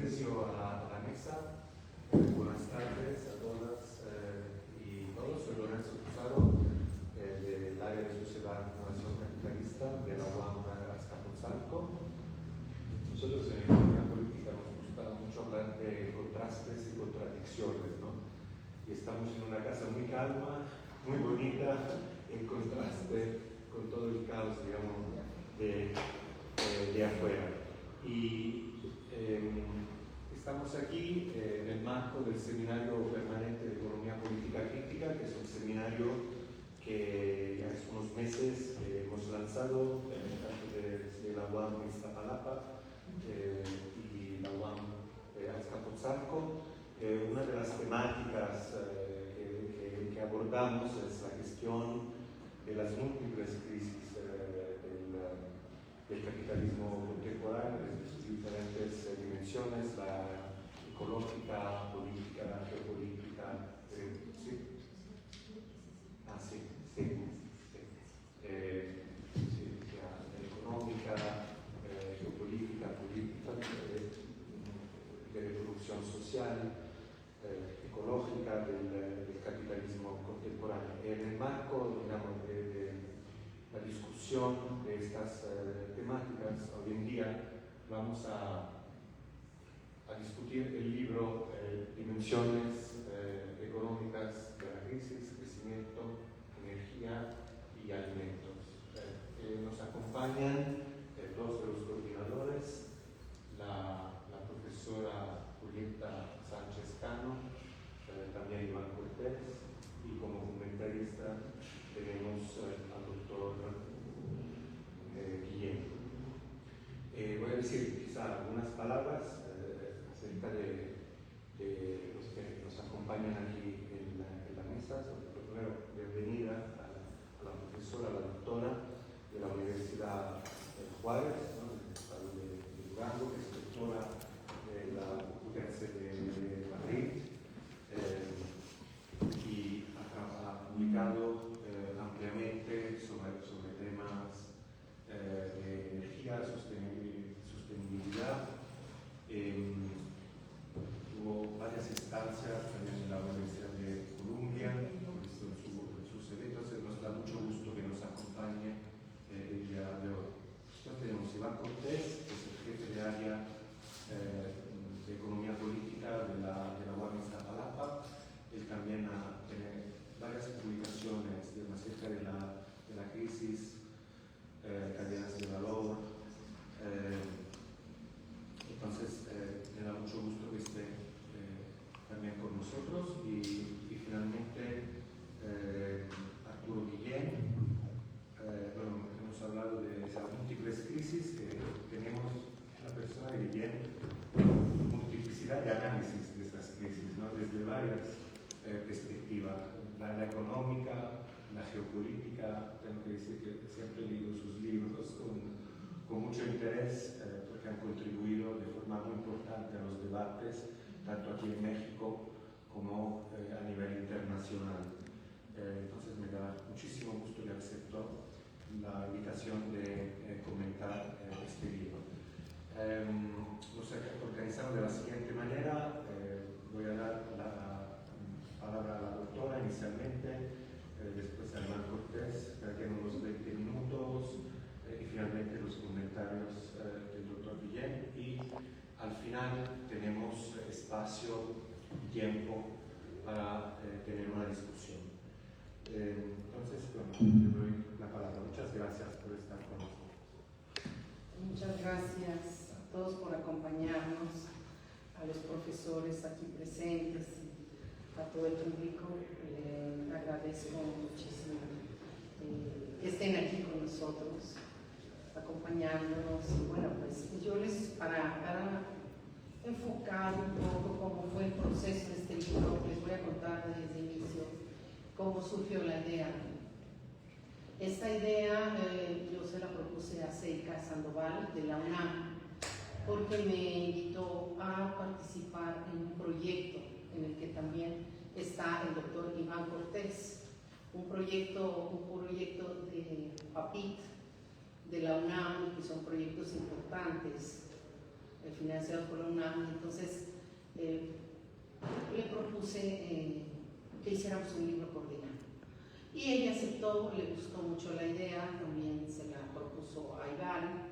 inicio a la mesa. Buenas tardes a todas y todos. Soy Lorenzo Cruzado, del área de Sociedad e Innovación Capitalista de la UAM Azcapotzalco. Nosotros en Economía Política nos gusta mucho hablar de contrastes y contradicciones, ¿no? Y estamos en una casa muy calma, muy bonita, en contraste con todo el caos, digamos, de afuera. Y estamos aquí en el marco del Seminario Permanente de Economía Política Crítica, que es un seminario que hace unos meses hemos lanzado en el campus de la UAM Iztapalapa y la UAM Azcapotzalco. Una de las temáticas que abordamos es la gestión de las múltiples crisis del capitalismo contemporáneo desde sus diferentes dimensiones, la ecológica, política, la geopolítica, ¿sí? Ah, sí, sí, la económica, geopolítica, política, de reproducción social, ecológica del capitalismo contemporáneo. En el marco, digamos, de la discusión de estas temáticas, hoy en día vamos a discutir el libro Dimensiones económicas de la crisis, crecimiento, energía y alimentos. Nos acompañan dos de los coordinadores, la profesora Julieta Sánchez Cano, también Iván Cortés, y como comentarista tenemos al doctor Guillén. Voy a decir quizá algunas palabras acerca de los que nos acompañan aquí en la mesa. Primero, bienvenida a la profesora, la doctora de la Universidad Juárez, ¿no?, del estado de Durango, que es doctora de la UTS de Madrid, y ha publicado ampliamente sobre temas de energía, sostenibilidad. Tuvo varias estancias también en la Universidad de Columbia, en sus eventos. Nos da mucho gusto que nos acompañe el día de hoy. Entonces tenemos Iván Cortés, que es el jefe de área de Economía Política de la UAM Iztapalapa. Él también tiene varias publicaciones acerca de la crisis, cadenas de valor. Entonces, me da mucho gusto que esté también con nosotros. Y finalmente, Arturo Guillén. Bueno, hemos hablado de esas múltiples crisis que tenemos en la persona de Guillén, multiplicidad de análisis de estas crisis, ¿no?, desde varias perspectivas: la económica, la geopolítica. Tengo que decir que siempre he leído sus libros con mucho interés, porque han contribuido de forma muy importante a los debates, tanto aquí en México como a nivel internacional. Entonces me da muchísimo gusto que aceptó la invitación de comentar este libro. Nos organizamos de la siguiente manera. Voy a dar la palabra a la doctora inicialmente, después a Iván Cortés, que tiene unos 20 minutos, y finalmente los comentarios del doctor Guillén, y al final tenemos espacio y tiempo para tener una discusión. Entonces, bueno, le doy la palabra. Muchas gracias por estar con nosotros. Muchas gracias a todos por acompañarnos, a los profesores aquí presentes y a todo el público. Le agradezco muchísimo que estén aquí con nosotros, acompañándonos. Y bueno, pues yo para enfocar un poco cómo fue el proceso de este libro, les voy a contar desde el inicio cómo surgió la idea. Esta idea yo se la propuse a Seika Sandoval de la UNAM, porque me invitó a participar en un proyecto en el que también está el doctor Iván Cortés, un proyecto de PAPIT de la UNAM, que son proyectos importantes, financiados por la UNAM. Entonces le propuse que hiciéramos un libro coordinado. Y ella aceptó, le gustó mucho la idea, también se la propuso a Iván,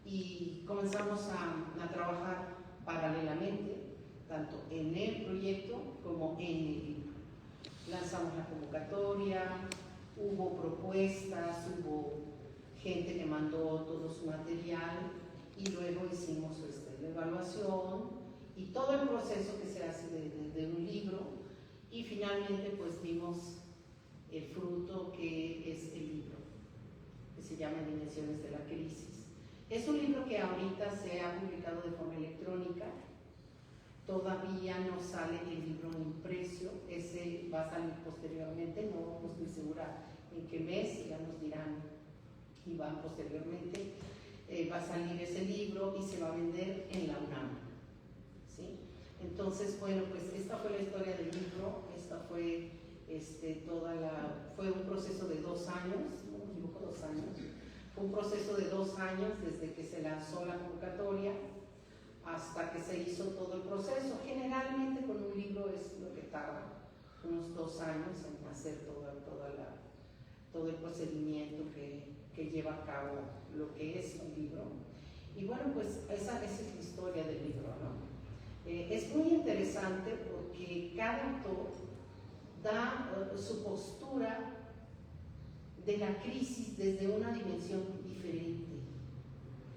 y comenzamos a trabajar paralelamente, tanto en el proyecto como en el libro. Lanzamos la convocatoria, hubo propuestas, hubo gente que mandó todo su material, y luego hicimos la evaluación y todo el proceso que se hace de un libro, y finalmente pues vimos el fruto que es el libro, que se llama Dimensiones de la Crisis. Es un libro que ahorita se ha publicado de forma electrónica, todavía no sale el libro impreso, ese va a salir posteriormente, no estoy segura en qué mes, ya nos dirán Iván posteriormente. Va a salir ese libro y se va a vender en la UNAM, ¿sí? Entonces, bueno, pues esta fue la historia del libro, esta fue fue un proceso de 2 años, no me equivoco, 2 años, fue un proceso de 2 años desde que se lanzó la convocatoria hasta que se hizo todo el proceso. Generalmente con un libro es lo que tarda unos 2 años en hacer todo el procedimiento que lleva a cabo lo que es un libro. Y bueno, pues esa es la historia del libro, ¿no? Es muy interesante porque cada autor da su postura de la crisis desde una dimensión diferente.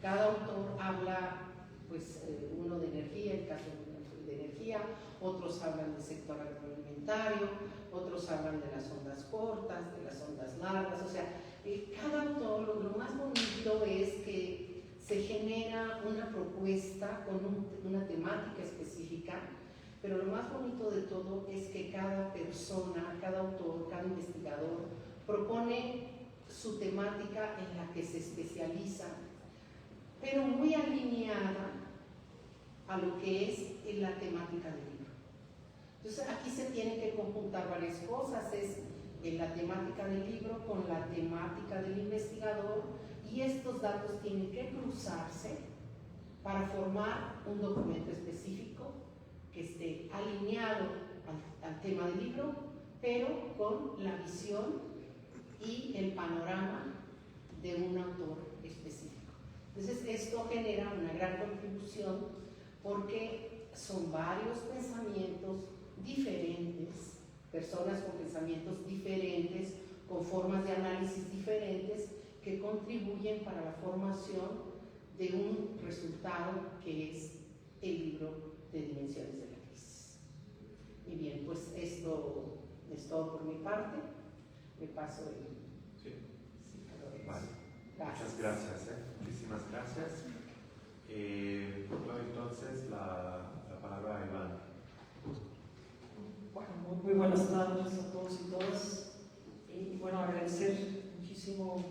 Cada autor habla, pues, uno de energía, el caso de energía, otros hablan del sector agroalimentario, otros hablan de las ondas cortas, de las ondas largas. O sea, cada autor, lo más bonito es que se genera una propuesta con una temática específica, pero lo más bonito de todo es que cada persona, cada autor, cada investigador propone su temática en la que se especializa, pero muy alineada a lo que es la temática del libro. Entonces aquí se tienen que conjuntar varias cosas, es la temática del libro con la temática del investigador, y estos datos tienen que cruzarse para formar un documento específico que esté alineado al tema del libro, pero con la visión y el panorama de un autor específico. Entonces esto genera una gran contribución porque son varios pensamientos diferentes, personas con pensamientos diferentes, con formas de análisis diferentes, que contribuyen para la formación de un resultado que es el libro de Dimensiones de la Crisis. Y bien, pues esto es todo por mi parte. Me paso el... Sí. Sí, Vale. gracias. Muchas gracias, muchísimas gracias. Doy entonces la palabra a Iván. Bueno, muy buenas tardes a todos y todas. Y bueno, agradecer muchísimo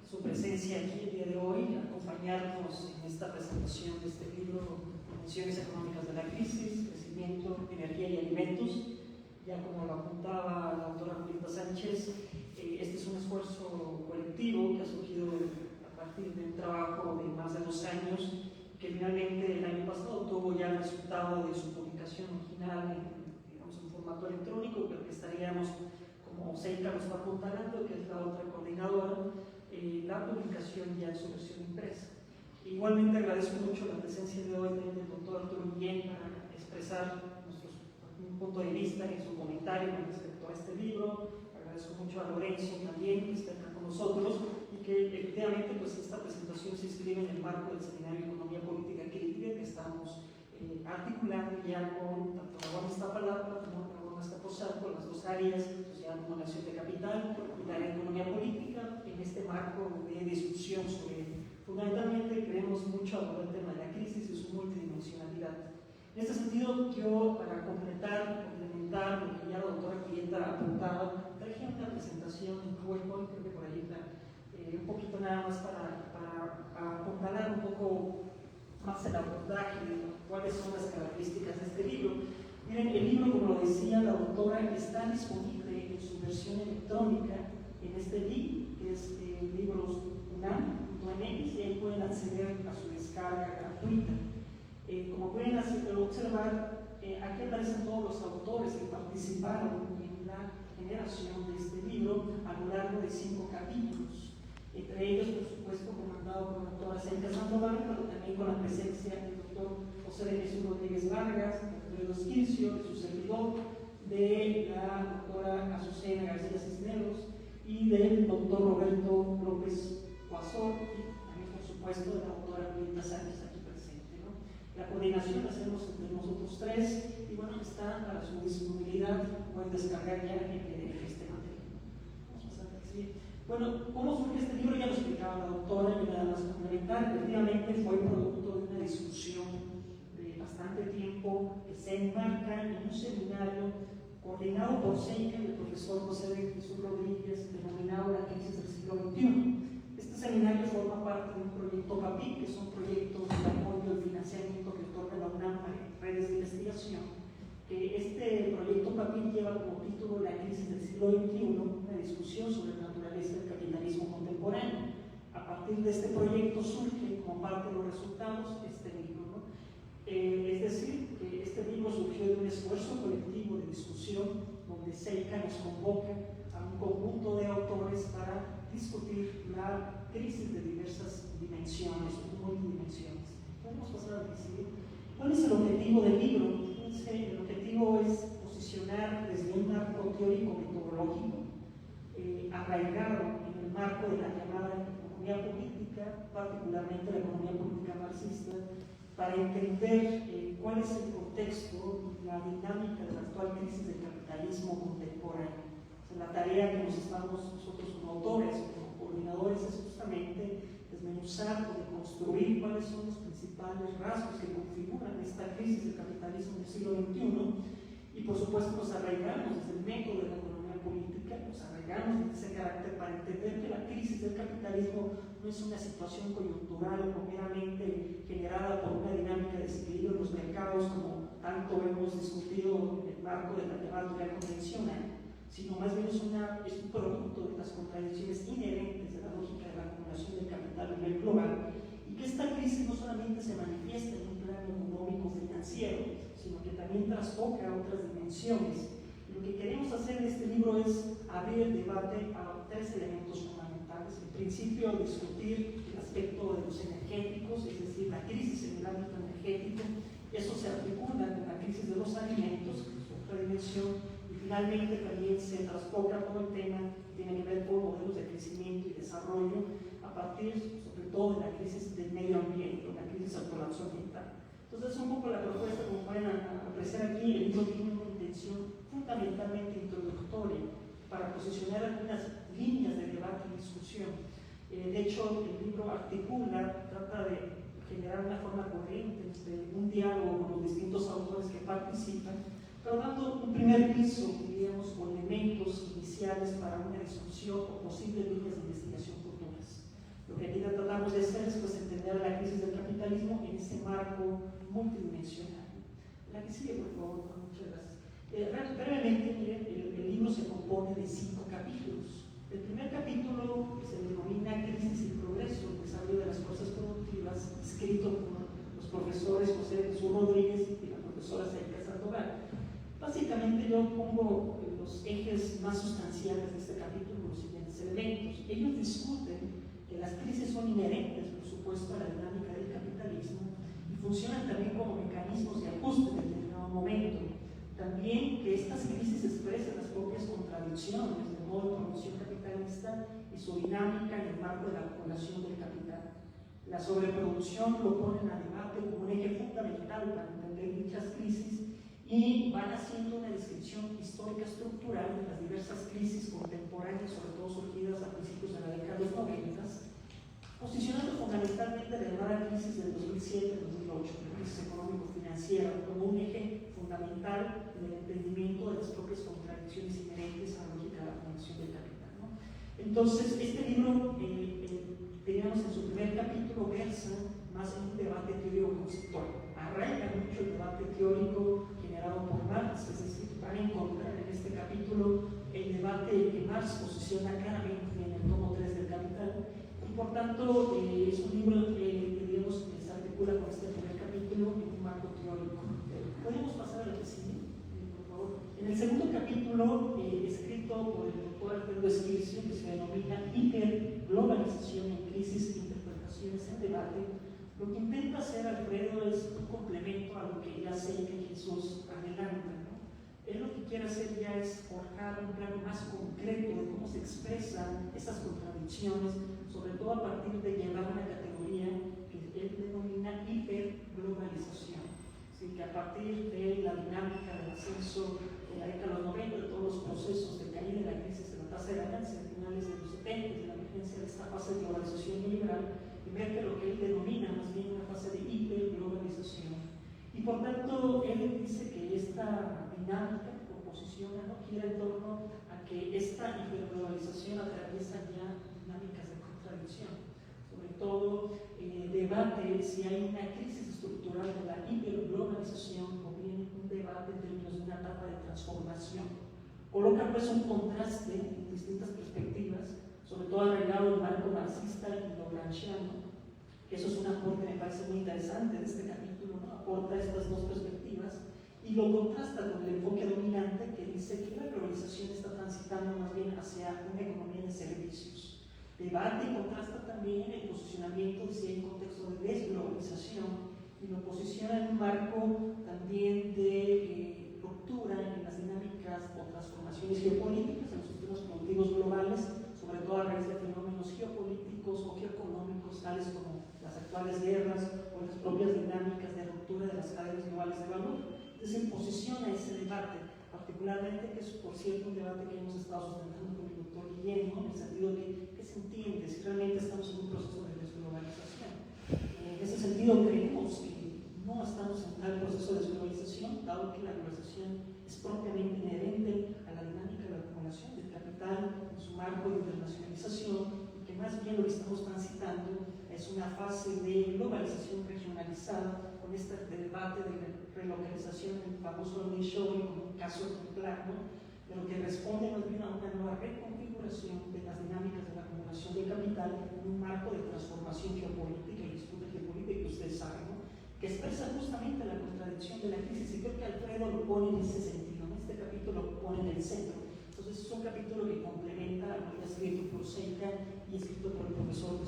su presencia aquí el día de hoy, acompañarnos en esta presentación de este libro, Dimensiones Económicas de la Crisis, Crecimiento, Energía y Alimentos. Ya como lo apuntaba la doctora Julieta Sánchez, este es un esfuerzo colectivo que ha surgido a partir de un trabajo de más de 2 años, que finalmente el año pasado tuvo ya el resultado de su publicación original en formato electrónico, pero que estaríamos, como Seika nos va apuntando, que es la otra coordinadora, la publicación ya en su versión impresa. Igualmente agradezco mucho la presencia de hoy del doctor Arturo Guillén para expresar un punto de vista en su comentario con respecto a este libro. Agradezco mucho a Lorenzo también, que está acá con nosotros, y que efectivamente pues, esta presentación se inscribe en el marco del Seminario de Economía Política Crítica que estamos articulando ya con tanto la Guardia Iztapalapa como la Guardia Iztapozalco, las 2 áreas, Sociedad como Nación de Capital y la Economía Política, en este marco de discusión sobre, fundamentalmente creemos mucho abordar el tema de la crisis y su multidimensionalidad. En este sentido, yo, para complementar lo que ya la doctora Julieta apuntaba, traje una presentación en PowerPoint, creo que por ahí está, un poquito nada más para apuntalar un poco más el abordaje de cuáles son las características de este libro. Miren, el libro, como lo decía la doctora, está disponible en su versión electrónica en este link, que es libros.unam.mx, y ahí pueden acceder a su descarga gratuita. Como pueden observar, aquí aparecen todos los autores que participaron en la generación de este libro a lo largo de 5 capítulos. Entre ellos, por supuesto, comandado por la doctora Celia Sandoval, pero también con la presencia del doctor José de Jesús Rodríguez Vargas, de Alfredo Esquircio, de su servidor, de la doctora Azucena García Cisneros y del doctor Roberto López Guasor, y también, por supuesto, de la doctora Julieta Sánchez aquí presente, ¿no? La coordinación la hacemos entre nosotros 3 y bueno, está a su disponibilidad, pueden descargar ya en PDF este material. Vamos a pasar así. Bueno, ¿cómo surge este libro? Ya lo explicaba la doctora, y nada más complementar. Efectivamente fue producto de una discusión de bastante tiempo que se enmarca en un seminario coordinado por CEICA y el profesor José de Jesús Rodríguez, denominado La crisis del siglo XXI. Este seminario forma parte de un proyecto PAPIC, que son proyectos de apoyo y financiamiento que otorga la UNAM a redes de investigación. Este proyecto PAPIC lleva como título La crisis del siglo XXI, una discusión sobre la naturaleza del capitalismo contemporáneo. A partir de este proyecto surge, como parte de los resultados, este libro, ¿no? Es decir, que este libro surgió de un esfuerzo colectivo de discusión donde CEICA nos convoca a un conjunto de autores para discutir la crisis de diversas dimensiones, multidimensiones. Podemos pasar a decir, ¿cuál es el objetivo del libro? El objetivo es posicionar desde un marco teórico metodológico arraigado en el marco de la llamada economía política, particularmente la economía política marxista, para entender cuál es el contexto y la dinámica de la actual crisis del capitalismo contemporáneo. O sea, la tarea que nos estamos nosotros como autores o como coordinadores es justamente desmenuzar o deconstruir cuáles son los principales rasgos que configuran esta crisis del capitalismo del siglo XXI, y por supuesto nos arraigamos desde el método de la economía política, nos arraigamos desde ese carácter para entender que la crisis del capitalismo no es una situación coyuntural o meramente generada por una dinámica de desequilibrio en los mercados, como tanto hemos discutido en el marco de la llamada teoría convencional, sino más bien es un producto de las contradicciones inherentes de la lógica de la acumulación del capital a nivel global, y que esta crisis no solamente se manifiesta en un plano económico financiero, sino que también trastoca otras dimensiones. Y lo que queremos hacer en este libro es abrir el debate a 3 elementos fundamentales. En principio, discutir el aspecto de los energéticos, es decir, la crisis en el ámbito energético. Eso se articula con la crisis de los alimentos, que es otra dimensión. Y finalmente también se trastoca todo el tema que tiene que ver con modelos de crecimiento y desarrollo a partir, sobre todo, de la crisis del medio ambiente, la crisis del colapso ambiental. Entonces, un poco la propuesta, como pueden apreciar aquí, el libro tiene una intención fundamentalmente introductoria para posicionar algunas líneas de debate y discusión. De hecho, el libro articula, trata de generar una forma coherente entre un diálogo con los distintos autores que participan, pero dando un primer piso, diríamos, con elementos iniciales para una discusión o posibles líneas de investigación futuras. Lo que aquí tratamos de hacer es pues, entender la crisis del capitalismo en ese marco multidimensional. La que sigue, por favor, muchas gracias. Brevemente, miren, el libro se compone de 5 capítulos. El primer capítulo se denomina Crisis y Progreso, el desarrollo de las fuerzas productivas, escrito por los profesores José de Jesús Rodríguez y la profesora Celia Sandoval. Básicamente yo pongo los ejes más sustanciales de este capítulo, los siguientes elementos. Ellos discuten que las crisis son inherentes, por supuesto, a la dinámica del capitalismo y funcionan también como mecanismos de ajuste en determinado momento. También que estas crisis expresan las propias contradicciones del modo de producción capitalista y su dinámica en el marco de la acumulación del capital. La sobreproducción lo ponen a debate como un eje fundamental para entender dichas crisis y van haciendo una descripción histórica estructural de las diversas crisis contemporáneas, sobre todo surgidas a principios de la década de los 90, posicionando fundamentalmente la llamada crisis del 2007-2008, la crisis económico-financiera, como un eje fundamental en el entendimiento de las propias contradicciones inherentes a la lógica de la acumulación del capital, ¿no? Entonces, este libro, digamos, en su primer capítulo versa más en un debate teórico-conceptual. Arraiga mucho el debate teórico generado por Marx, es decir, van a encontrar en este capítulo el debate que Marx posiciona claramente en el tomo 3 del Capital, y por tanto es un libro que digamos, se articula con este primer capítulo en un teórico. ¿Podemos pasar a la que sigue, por favor? En el segundo capítulo, escrito por el doctor Alfredo Esquircio, que se denomina Hiperglobalización en crisis, interpretaciones en debate, lo que intenta hacer Alfredo es un complemento a lo que ya sé que Jesús adelanta, ¿no? Él lo que quiere hacer ya es forjar un plano más concreto de cómo se expresan esas contradicciones, sobre todo a partir de llevar una categoría que él denomina hiperglobalización. Así que a partir de la dinámica del ascenso de la década de los 90, de todos los procesos de caída de la crisis de la tasa de ganancia a finales de los 70, de la emergencia de esta fase de globalización neoliberal, emerge lo que él denomina más bien una fase de hiperglobalización. Y por tanto, él dice que esta dinámica que posiciona no gira en torno a que esta hiperglobalización atraviesa ya dinámicas de contradicción. Sobre todo, debate si hay una crisis estructural de la hiperglobalización o bien un debate en términos de una etapa de transformación. Coloca pues un contraste en distintas perspectivas, sobre todo arreglado el marco marxista y lo gramsciano, que eso es un aporte que me parece muy interesante de este capítulo, ¿no? Aporta estas dos perspectivas y lo contrasta con el enfoque dominante que dice que la globalización está transitando más bien hacia una economía de servicios. Debate y contrasta también el posicionamiento de si hay un contexto de desglobalización y lo posiciona en un marco también de ruptura en las dinámicas o transformaciones geopolíticas en los sistemas productivos globales, sobre todo a raíz de fenómenos geopolíticos o geoeconómicos tales como las actuales guerras o las propias dinámicas de ruptura de las cadenas globales de valor. Entonces posiciona ese debate, particularmente, que es por cierto un debate que hemos estado sustentando con el doctor Guillermo, en el sentido de qué se entiende si realmente estamos en un proceso de desglobalización. En ese sentido creemos que no estamos en tal proceso de desglobalización, dado que la globalización es propiamente inherente a la dinámica de la acumulación del capital en su marco de internacionalización, y que más bien lo que estamos transitando es una fase de globalización regionalizada, con este debate de relocalización, el famoso nearshoring como un caso ejemplar, ¿no? Pero que responde más bien a una nueva reconfiguración de las dinámicas de la acumulación de capital en un marco de transformación geopolítica y disputa geopolítica que ustedes saben, ¿no? Que expresa justamente la contradicción de la crisis, y creo que Alfredo lo pone en ese sentido, ¿no? Este capítulo lo pone en el centro. Entonces es un capítulo que complementa a lo que ha escrito por Seika y escrito por el profesor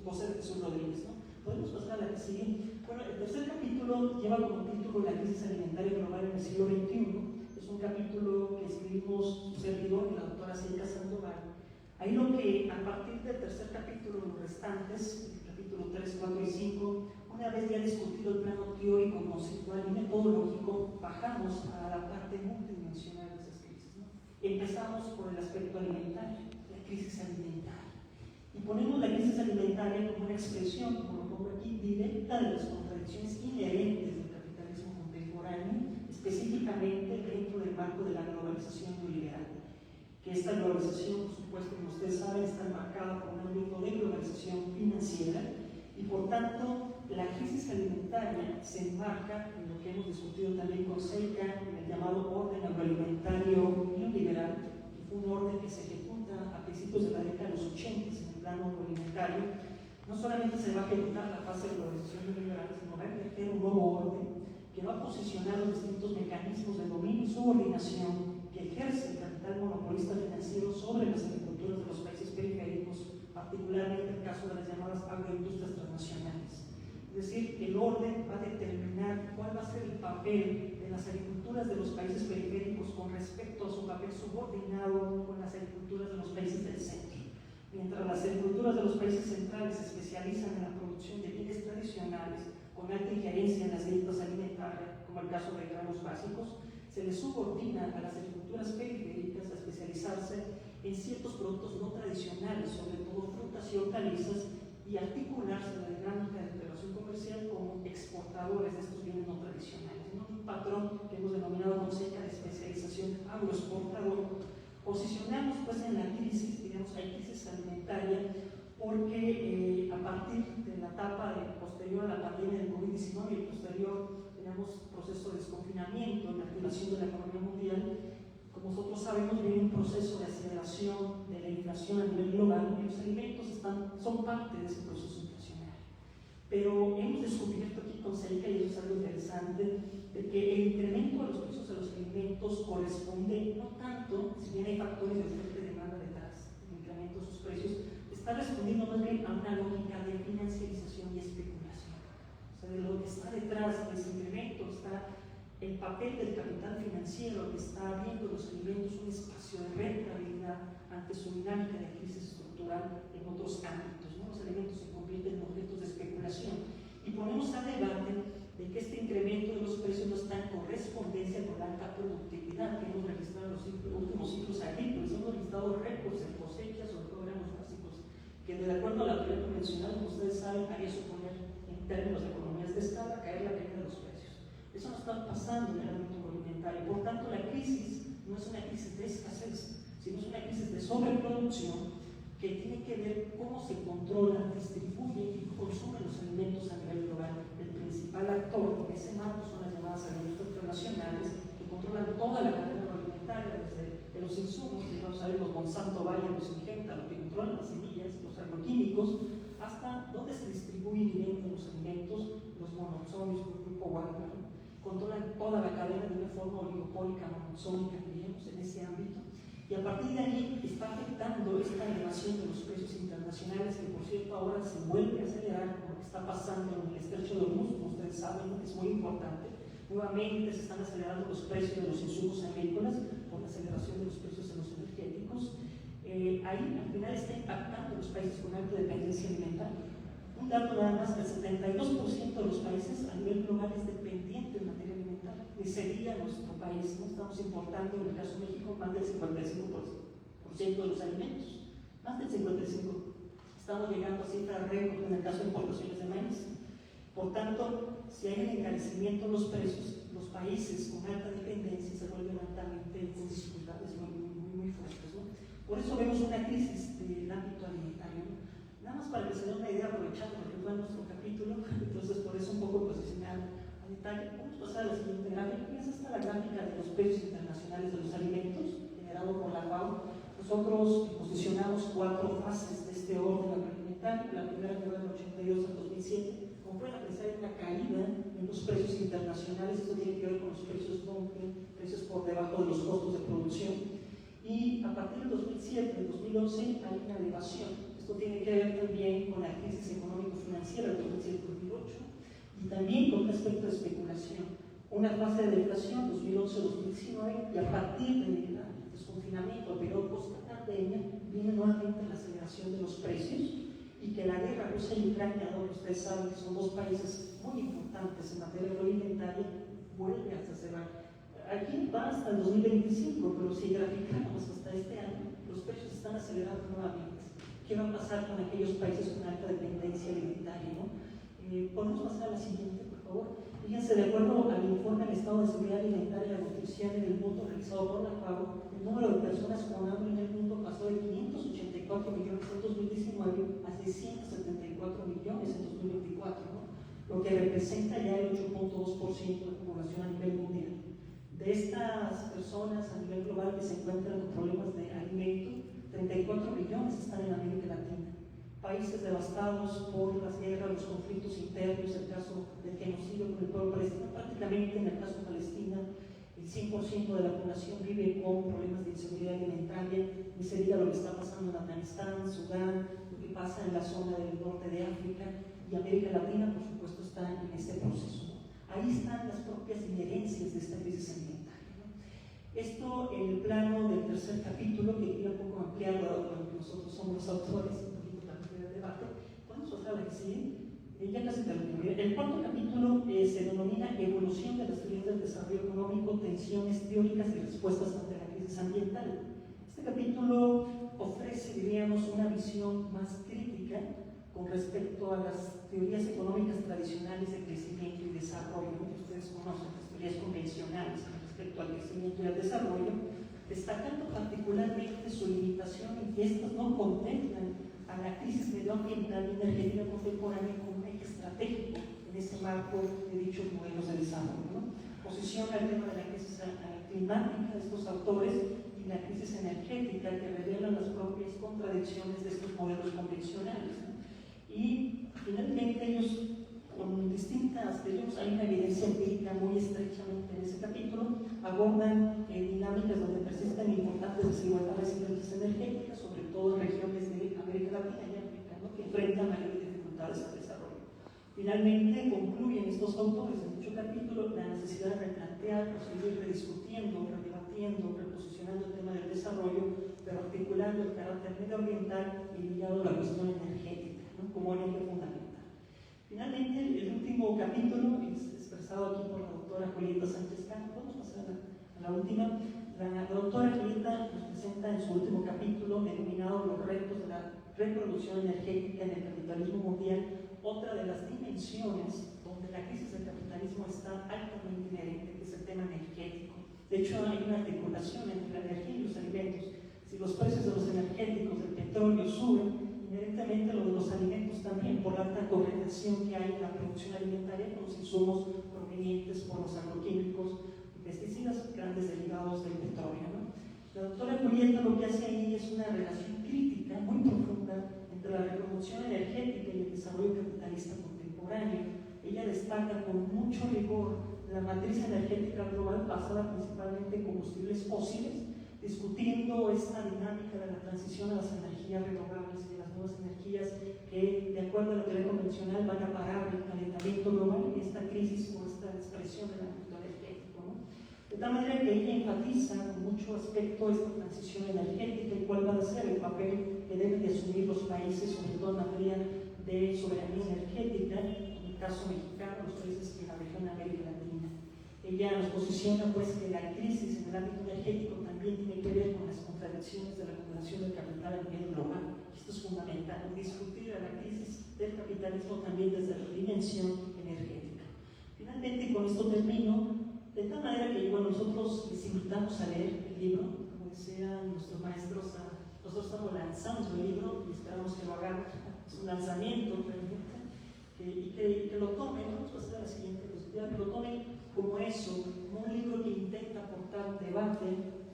José Jesús Rodríguez, ¿no? Podemos pasar a la que sigue. Bueno, el tercer capítulo lleva como título La crisis alimentaria global en el siglo XXI. Es un capítulo que escribimos su servidor y la doctora Seika Sandoval. Ahí lo que, a partir del tercer capítulo, los restantes, el capítulo 3, 4 y 5, una vez ya discutido el plano teórico, conceptual y metodológico, bajamos a la parte multidimensional de esas crisis, ¿no? Empezamos por el aspecto alimentario, la crisis alimentaria. Y ponemos la crisis alimentaria como una expresión, como lo pongo aquí, directa de las contradicciones inherentes del capitalismo contemporáneo, específicamente dentro del marco de la globalización neoliberal. Que esta globalización, por supuesto, como ustedes saben, está enmarcada por un ámbito de globalización financiera, y por tanto la crisis alimentaria se enmarca en lo que hemos discutido también con Seika, en el llamado orden agroalimentario neoliberal, que fue un orden que se ejecuta a principios de la década de los 80 en el plano agroalimentario. No solamente se va a ejecutar la fase de globalización neoliberal, sino va a emerger un nuevo orden que va a posicionar los distintos mecanismos de dominio y subordinación que ejerce el capital monopolista financiero sobre las agriculturas de los países periféricos, particularmente el caso de las llamadas agroindustrias transnacionales. Es decir, el orden va a determinar cuál va a ser el papel de las agriculturas de los países periféricos con respecto a su papel subordinado con las agriculturas de los países del centro. Mientras las agriculturas de los países centrales se especializan en la producción de bienes tradicionales con alta injerencia en las dietas alimentarias, como el caso de granos básicos, se les subordina a las agriculturas periféricas a especializarse en ciertos productos no tradicionales, sobre todo frutas y hortalizas, y articularse en la dinámica de relación comercial como exportadores de estos bienes no tradicionales, ¿no? Un patrón que hemos denominado como Seika de especialización agroexportador. Posicionamos pues en la crisis, digamos, hay crisis alimentaria, porque a partir de la etapa posterior a la pandemia del COVID-19 y posterior, digamos, proceso de desconfinamiento, de activación de la economía mundial, como nosotros sabemos, viene un proceso de aceleración de la inflación a nivel global, y los alimentos son parte de ese proceso inflacionario. Pero hemos descubierto aquí con Seika, y eso es algo interesante, interesante de que el incremento de los precios de los alimentos corresponde no tanto, si bien hay factores de oferta y demanda detrás del incremento de sus precios, está respondiendo más bien a una lógica de financiarización y especulación. O sea, de lo que está detrás de ese incremento está el papel del capital financiero que está viendo los alimentos un espacio de rentabilidad ante su dinámica de crisis estructural en otros ámbitos, ¿no? Los alimentos se convierten en objetos de especulación y ponemos a debate de que este incremento de los precios no está en correspondencia con la alta productividad que hemos registrado en los últimos ciclos agrícolas. Hemos registrado récords en cosechas, sobre todo granos básicos, que de acuerdo a la teoría convencional, como ustedes saben, haría suponer en términos de economías de escala caer la caída de los precios. Eso no está pasando en el ámbito agroalimentario. Por tanto, la crisis no es una crisis de escasez, sino es una crisis de sobreproducción que tiene que ver cómo se controla, distribuye y consume los alimentos a nivel global. El principal actor en ese marco son las llamadas agroindustrias transnacionales que controlan toda la cadena agroalimentaria, desde los insumos, digamos, sabemos, Monsanto, Bayer, los Syngenta, lo que controlan las semillas, los agroquímicos, hasta dónde se distribuyen y venden los alimentos, los monozones, el grupo Wagner, controlan toda la cadena de una forma oligopólica, monozónica, diríamos, en ese ámbito. Y a partir de ahí está afectando esta elevación de los precios internacionales, que por cierto ahora se vuelve a acelerar con lo que está pasando en el estrecho de Hormuz, como ustedes saben, es muy importante. Nuevamente se están acelerando los precios de los insumos agrícolas por la aceleración de los precios de los energéticos. Ahí al final está impactando a los países con alta dependencia alimentaria. Un dato nada más, el 72% de los países a nivel global es dependiente en materia alimentaria. Y sería nuestro país, ¿no? Estamos importando, en el caso de México, más del 55% de los alimentos. Más del 55%. Estamos llegando a cifras récord en el caso de importaciones de maíz. Por tanto, si hay un encarecimiento de los precios, los países con alta dependencia se vuelven altamente con dificultades muy fuertes, ¿no? Por eso vemos una crisis del ámbito alimentario, ¿no? Nada más para que se den una idea, aprovechando lo que fue nuestro capítulo, entonces por eso un poco posicionar a detalle. Vamos a pasar a la siguiente gráfica. Es esta la gráfica de los precios internacionales de los alimentos, generado por la FAO. Nosotros posicionamos 4 fases de este orden agroalimentario. La primera que va del 82 al 2007. Como pueden apreciar, hay una caída en los precios internacionales. Esto tiene que ver con los precios dumping, precios por debajo de los costos de producción. Y a partir del 2007, del 2011, hay una elevación. Esto tiene que ver también con la crisis económico-financiera del 2007-2008 y también con un aspecto de especulación. Una fase de deflación 2011-2019 y a partir del desconfinamiento, pero post-pandemia, viene nuevamente la aceleración de los precios y que la guerra Rusia y Ucrania, donde ustedes saben que son 2 países muy importantes en materia agroalimentaria, vuelve a acelerar. Aquí va hasta el 2025, pero si graficamos hasta este año, los precios están acelerando nuevamente. ¿Qué va a pasar con aquellos países con alta dependencia alimentaria, ¿no? ¿Podemos pasar a la siguiente, por favor? Fíjense, de acuerdo al informe del Estado de Seguridad Alimentaria y Nutrición en el mundo realizado por la FAO, el número de personas con hambre en el mundo pasó de 584 millones en 2019 a 674 millones en 2024, ¿no? Lo que representa ya el 8.2% de la población a nivel mundial. De estas personas a nivel global que se encuentran con problemas de alimento, 34 millones están en América Latina. Países devastados por las guerras, los conflictos internos, el caso del genocidio con el pueblo palestino, prácticamente en el caso de Palestina, el 100% de la población vive con problemas de inseguridad alimentaria, ni se diga lo que está pasando en Afganistán, Sudán, lo que pasa en la zona del norte de África y América Latina, por supuesto, está en este proceso, ¿no? Ahí están las propias inherencias de esta crisis alimentaria, ¿no? Esto en el plano del tercer capítulo, que quiero un poco ampliarlo, dado que nosotros somos los autores, un poquito para ampliar el debate. Podemos pasar a la que sigue. Ya casi termino. El cuarto capítulo se denomina Evolución de las teorías del desarrollo económico, tensiones teóricas y respuestas ante la crisis ambiental. Este capítulo ofrece, diríamos, una visión más crítica con respecto a las teorías económicas tradicionales de crecimiento y desarrollo, que ustedes conocen, las teorías convencionales con respecto al crecimiento y al desarrollo, destacando particularmente su limitación en que estas no contemplan a la crisis medioambiental y energética contemporánea como un eje estratégico en ese marco de dichos modelos de desarrollo, ¿no? Posiciona el tema de la crisis climática de estos autores y la crisis energética que revelan las propias contradicciones de estos modelos convencionales, ¿no? Y finalmente ellos, con distintas, hay una evidencia empírica energía muy estrechamente en ese capítulo, abordan dinámicas donde persisten importantes desigualdades y brechas energéticas, sobre todo en regiones de América Latina y África, ¿no?, que enfrentan mayores dificultades al desarrollo. Finalmente, concluyen estos autores en dicho capítulo la necesidad de replantear, seguir rediscutiendo, redebatiendo, reposicionando el tema del desarrollo, pero articulando el carácter medioambiental y ligado a la cuestión energética, ¿no?, como eje fundamental. Finalmente, el último capítulo es expresado aquí por la doctora Julieta Sánchez Cano. Vamos a pasar a la última. La doctora Julieta nos presenta en su último capítulo, denominado Los retos de la reproducción energética en el capitalismo mundial, otra de las dimensiones donde la crisis del capitalismo está altamente inherente, que es el tema energético. De hecho, hay una articulación entre la energía y los alimentos. Si los precios de los energéticos, del petróleo, suben, inherentemente lo de los alimentos también, por la alta correlación que hay en la producción alimentaria con los insumos provenientes por los agroquímicos y pesticidas, grandes derivados del petróleo, ¿no? La doctora Julieta lo que hace ahí es una relación crítica muy profunda entre la reproducción energética y el desarrollo capitalista contemporáneo. Ella destaca con mucho rigor la matriz energética global basada principalmente en combustibles fósiles, discutiendo esta dinámica de la transición a las energías renovables y de las nuevas energías que, de acuerdo a la teoría convencional, van a parar el calentamiento global y esta crisis o esta expresión del ámbito energético, ¿no? De tal manera que ella enfatiza con mucho aspecto esta transición energética y cuál va a ser el papel que deben de asumir los países, sobre todo en materia de soberanía energética, en el caso mexicano, los países de la región de América Latina. Ella nos posiciona pues que la crisis en el ámbito energético también tiene que ver con las contradicciones de la acumulación del capital a nivel global. Esto es fundamental, discutir a la crisis del capitalismo también desde la dimensión energética. Finalmente, y con esto termino, de tal manera que bueno, nosotros les invitamos a leer el libro, como decían nuestros maestros, nosotros estamos lanzando el libro y esperamos que lo hagan, es un lanzamiento realmente, y que lo tomen, vamos a hacer la siguiente posibilidad, que lo tomen como eso, como un libro que intenta aportar un debate,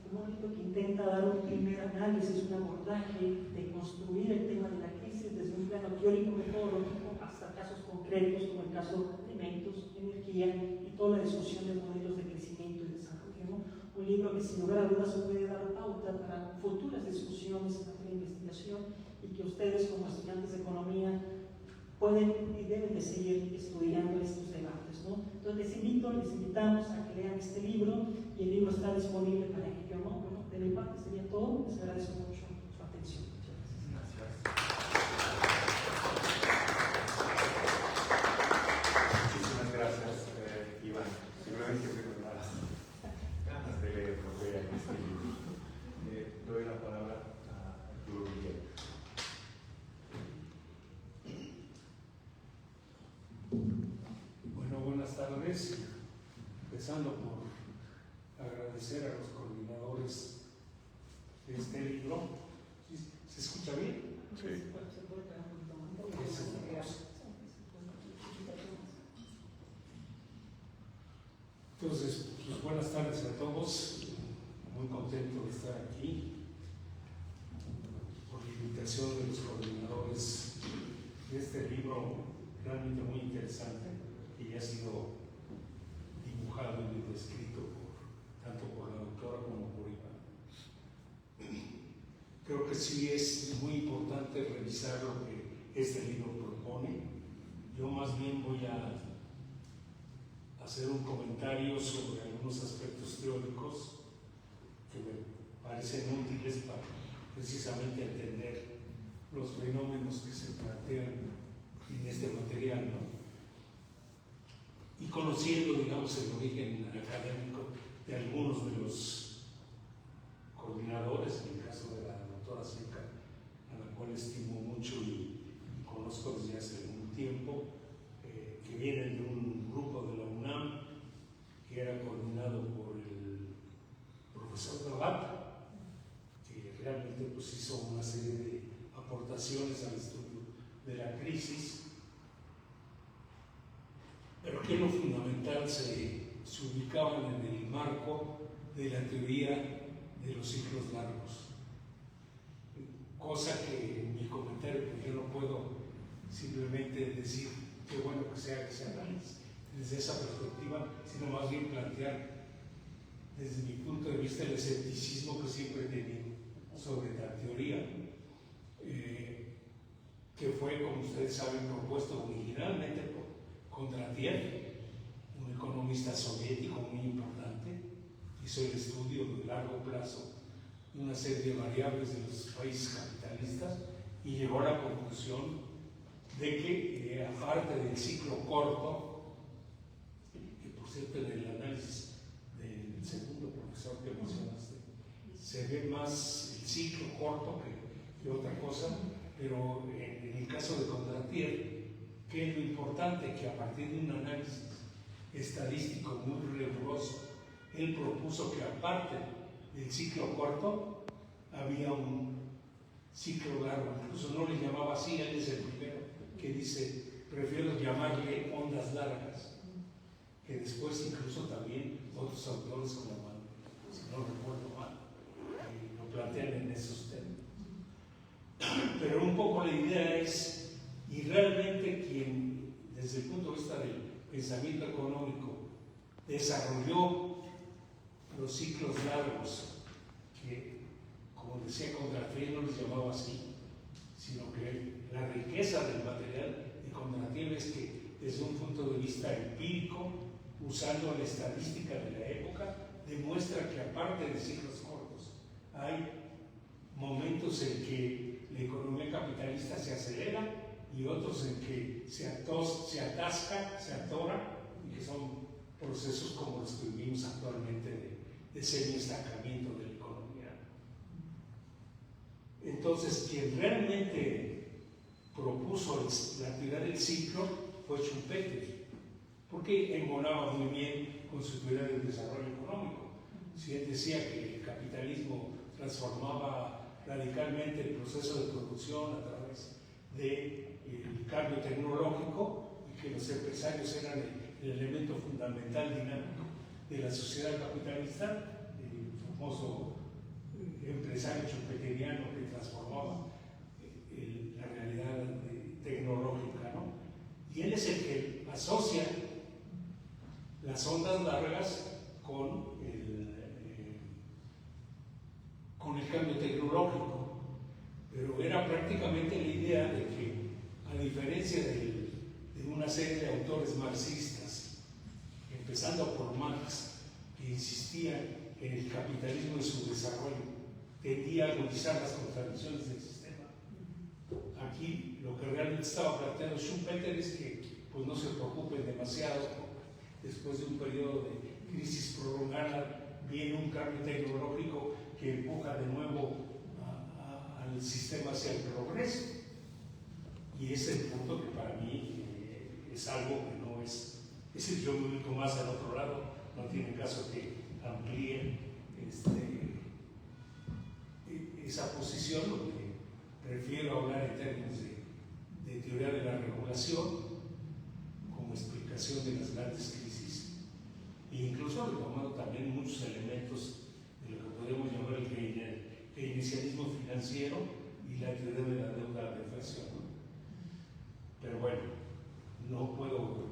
como un libro que intenta dar un primer análisis, un abordaje, de construir el tema de la crisis desde un plano teórico metodológico hasta casos concretos, como el caso de alimentos, energía y toda la discusión de modelos de crecimiento y desarrollo, ¿no? Un libro que sin lugar a dudas puede dar pauta para futuras discusiones en la investigación y que ustedes como estudiantes de economía pueden y deben de seguir estudiando estos debates, ¿no? Entonces les invitamos a que lean este libro y el libro está disponible para que yo, ¿no? Bueno, de mi parte sería todo, les agradezco mucho su atención. Muchas gracias. Muchísimas gracias, Iván. Seguramente tengo las ganas de leer lo que hay en este libro. Doy la palabra a Arturo Guillén. Bueno, buenas tardes. Empezando por agradecer a los coordinadores de este libro. ¿Se escucha bien? Sí. Entonces, pues buenas tardes a todos. Muy contento de estar aquí por la invitación de los coordinadores de este libro realmente muy interesante, que ya ha sido dibujado y descrito tanto por la doctora como por Iván. Creo que sí es muy importante revisar lo que este libro propone. Yo más bien voy a hacer un comentario sobre algunos aspectos teóricos que me parecen útiles para precisamente entender los fenómenos que se plantean en este material, ¿no? Y conociendo, digamos, el origen académico de algunos de los coordinadores, en el caso de la doctora Seca, a la cual estimo mucho y conozco desde hace algún tiempo, que vienen de un grupo de la UNAM, que era coordinado por el profesor Rabat, que realmente pues, hizo una serie de aportaciones al estudio de la crisis, pero que en lo fundamental se ubicaban en el marco de la teoría de los ciclos largos. Cosa que en mi comentario, pues yo no puedo simplemente decir qué bueno que se haga ese análisis desde esa perspectiva, sino más bien plantear desde mi punto de vista el escepticismo que siempre he tenido sobre la teoría, que fue, como ustedes saben, propuesto originalmente por Kondratiev, un economista soviético muy importante. Hizo el estudio de largo plazo de una serie de variables de los países capitalistas y llegó a la conclusión de que, aparte del ciclo corto, que por cierto en el análisis del segundo profesor que mencionaste, se ve más el ciclo corto que otra cosa, pero en el caso de Kondratiev, ¿qué es lo importante? Que a partir de un análisis estadístico muy riguroso, él propuso que aparte del ciclo corto, había un ciclo largo, incluso no le llamaba así, él es el primero que dice, prefiero llamarle ondas largas, que después incluso también otros autores como si no recuerdo mal, lo plantean en esos términos. Pero un poco la idea es, y realmente quien, desde el punto de vista del pensamiento económico, desarrolló los ciclos largos, que, como decía Kondratiev, no les llamaba así, sino que la riqueza del material de Kondratiev es que, desde un punto de vista empírico, usando la estadística de la época, demuestra que aparte de ciclos cortos, hay momentos en que la economía capitalista se acelera y otros en que se atasca, se atora, y que son procesos como los que vivimos actualmente de semi-estancamiento de la economía. Entonces, quien realmente propuso la teoría del ciclo fue Schumpeter, porque embonaba muy bien con su teoría del desarrollo económico. Si él decía que el capitalismo transformaba radicalmente el proceso de producción a través del cambio tecnológico y que los empresarios eran el elemento fundamental dinámico de la sociedad capitalista, el famoso empresario schumpeteriano que transformaba la realidad tecnológica, ¿no? Y él es el que asocia las ondas largas con el cambio tecnológico, pero era prácticamente la idea de que, a diferencia de una serie de autores marxistas, empezando por Marx, que insistía en el capitalismo y su desarrollo, tendía a agudizar las contradicciones del sistema. Aquí lo que realmente estaba planteando Schumpeter es que pues, no se preocupen demasiado, después de un periodo de crisis prolongada, viene un cambio tecnológico que empuja de nuevo al sistema hacia el progreso. Y ese es el punto que para mí es algo que no es. Es decir, yo me ubico más al otro lado, no tiene caso que amplíe esa posición, lo que prefiero hablar en términos de teoría de la regulación como explicación de las grandes crisis, e incluso retomando también muchos elementos de lo que podemos llamar el keynesianismo financiero y la teoría de la deuda de inflación. Pero bueno, no puedo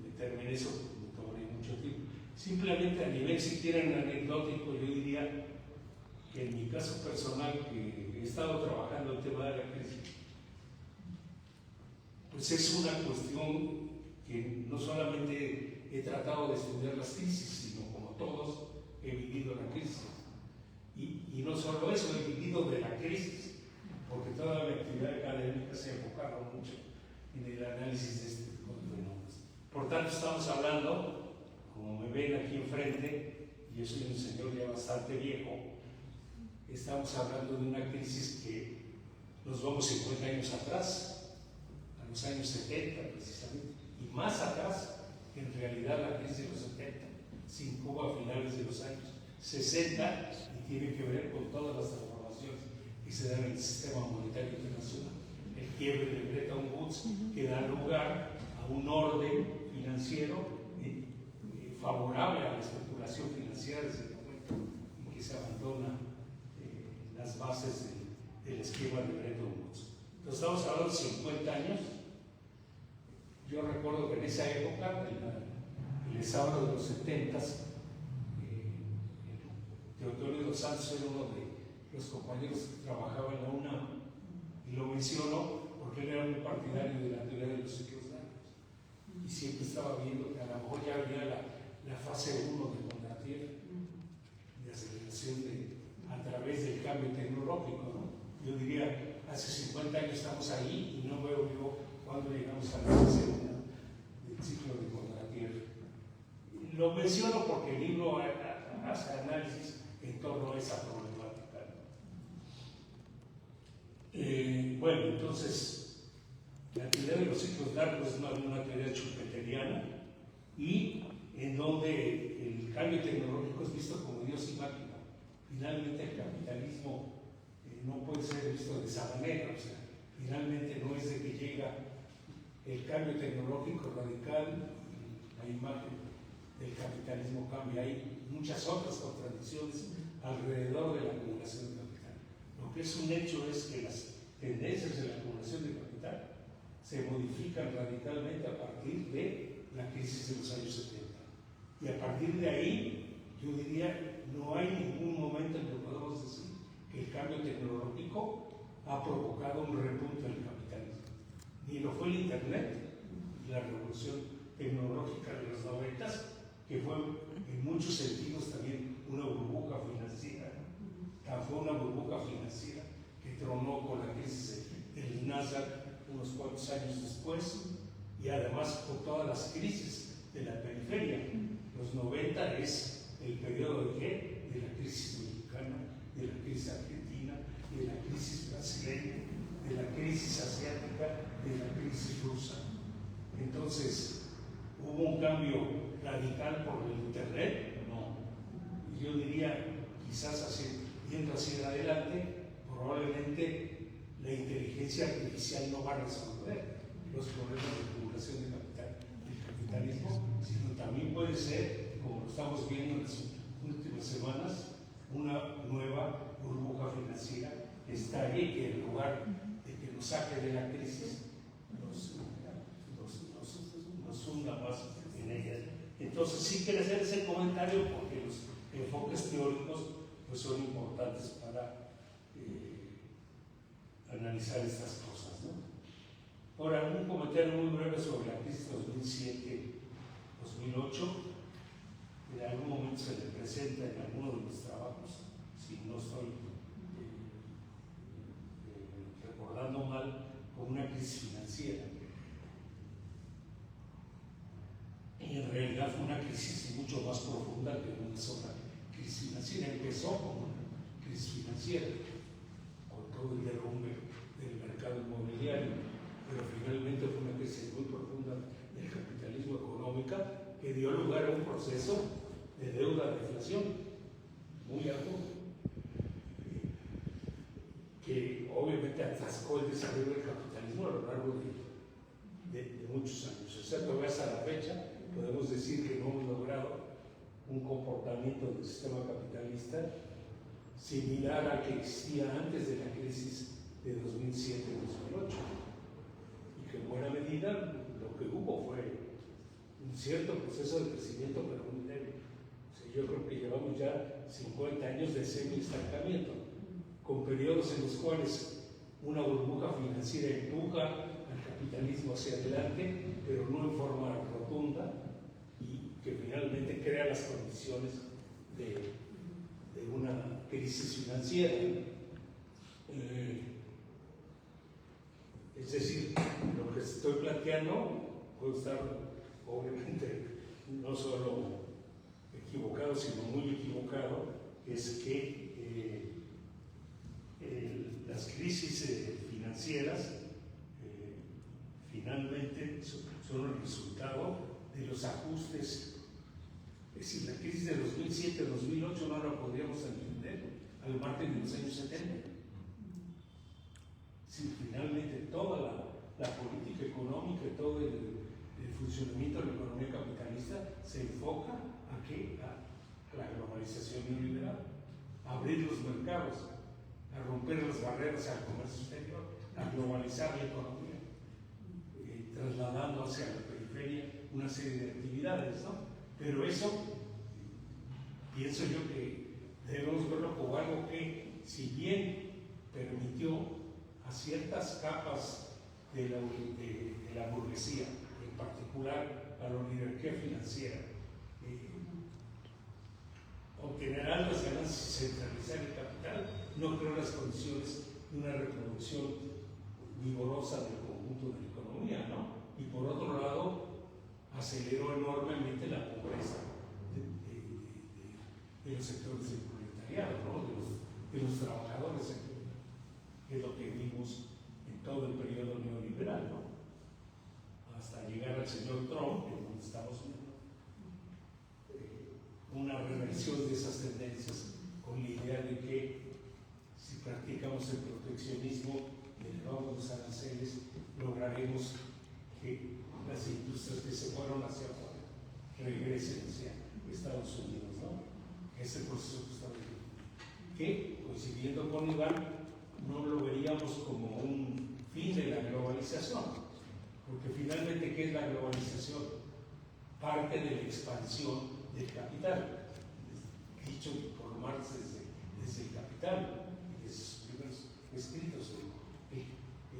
meterme en eso, me tomaría mucho tiempo. Simplemente a nivel, si quieren, anecdótico, yo diría que en mi caso personal, que he estado trabajando el tema de la crisis, pues es una cuestión que no solamente he tratado de estudiar las crisis, sino como todos he vivido la crisis. Y no solo eso, he vivido de la crisis, porque toda la actividad académica se ha enfocado mucho en el análisis de este tipo de fenómenos. Por tanto, estamos hablando, como me ven aquí enfrente, yo soy un señor ya bastante viejo, estamos hablando de una crisis que nos vamos 50 años atrás, a los años 70 precisamente, y más atrás, en realidad la crisis de los 70, se incuba a finales de los años 60 y tiene que ver con todas las transformaciones que se dan en el sistema monetario internacional. El quiebre de Bretton Woods que da lugar a un orden financiero favorable a la especulación financiera desde el momento en que se abandona las bases del esquema de Bretton Woods. Entonces estamos hablando de 50 años. Yo recuerdo que en esa época les hablo de los 70s. Teodoro dos Santos era uno de los compañeros que trabajaba en la UNAM, y lo menciono porque él era un partidario de la teoría de los ciclos largos, y siempre estaba viendo que a lo mejor ya había la fase 1 de Condorcet, de aceleración a través del cambio tecnológico, ¿no? Yo diría, hace 50 años estamos ahí y no veo yo cuándo llegamos a la fase 1 del ciclo de Condorcet. Lo menciono porque el libro hace análisis en torno a esa problemática. Bueno, entonces, la teoría de los ciclos largos es una teoría schumpeteriana, y en donde el cambio tecnológico es visto como Dios y máquina. Finalmente el capitalismo no puede ser visto de esa manera, o sea, finalmente no es de que llega el cambio tecnológico radical y la imagen del capitalismo cambia. Hay muchas otras contradicciones alrededor de la acumulación de capital. Lo que es un hecho es que las tendencias de la acumulación de capital se modifican radicalmente a partir de la crisis de los años 70. Y a partir de ahí, yo diría, no hay ningún momento en que podamos decir que el cambio tecnológico ha provocado un repunte del capitalismo. Ni lo fue el Internet, y la revolución tecnológica de los 90, que fue en muchos sentidos también una burbuja financiera. Fue una burbuja financiera que tronó con la crisis del Nasdaq unos cuantos años después, y además con todas las crisis de la periferia. Los 90 es el periodo de la crisis mexicana, de la crisis argentina, de la crisis brasileña, de la crisis asiática, de la crisis rusa. Entonces, ¿hubo un cambio radical por el Internet? No. Yo diría, quizás yendo hacia adelante, probablemente la inteligencia artificial no va a resolver los problemas de acumulación de capital del capitalismo, sino también puede ser, como lo estamos viendo en las últimas semanas, una nueva burbuja financiera que estalle y que en lugar de que nos saque de la crisis, nos hunda más en ella. Entonces sí quiero hacer ese comentario porque los enfoques teóricos pues son importantes para analizar estas cosas, ¿no? Ahora, un comentario muy breve sobre la crisis 2007-2008. En algún momento se le presenta en alguno de mis trabajos, si no estoy recordando mal, como una crisis financiera. Y en realidad fue una crisis mucho más profunda que una sola crisis financiera. Empezó como una crisis financiera, con todo el derrumbe del mercado inmobiliario, pero finalmente fue una crisis muy profunda del capitalismo económico que dio lugar a un proceso de deuda de inflación muy alto, que obviamente atascó el desarrollo del capitalismo a lo largo de muchos años. O sea, todavía hasta la fecha podemos decir que no hemos logrado un comportamiento del sistema capitalista similar al que existía antes de la crisis de 2007-2008, y que en buena medida lo que hubo fue un cierto proceso de crecimiento, pero muy débil. O sea, yo creo que llevamos ya 50 años de semi-estancamiento, con periodos en los cuales una burbuja financiera empuja al capitalismo hacia adelante, pero no en forma rotunda, y que finalmente crea las condiciones de una crisis financiera. Es decir, lo que estoy planteando puede estar obviamente no solo equivocado, sino muy equivocado, es que las crisis financieras finalmente son el resultado de los ajustes. Es decir, la crisis de 2007-2008 no la podríamos entender al margen de los años 70. Si finalmente toda la política económica y todo el funcionamiento de la economía capitalista se enfoca a la globalización neoliberal, a abrir los mercados, a romper las barreras al comercio exterior, a globalizar la economía, trasladando hacia la periferia una serie de actividades, ¿no? Pero eso, pienso yo que debemos verlo como algo que, si bien permitió a ciertas capas de la burguesía, en particular a la oligarquía financiera, obtener altas ganancias y centralizar el capital, no creó las condiciones de una reproducción vigorosa del conjunto de la economía, ¿no? Y por otro lado, aceleró enormemente la pobreza de los sectores del proletariado, ¿no? de los trabajadores, que es lo que vimos en todo el periodo neoliberal, ¿no? Hasta llegar al señor Trump, en donde estamos viendo una reversión de esas tendencias con la idea de que si practicamos el proteccionismo y elevamos los aranceles, lograremos que las industrias que se fueron hacia afuera regresen hacia Estados Unidos, ¿no? Ese proceso que está viviendo. Que, coincidiendo con Iván, no lo veríamos como un fin de la globalización, porque finalmente, ¿qué es la globalización? Parte de la expansión del capital, dicho por Marx desde el Capital, desde sus primeros escritos.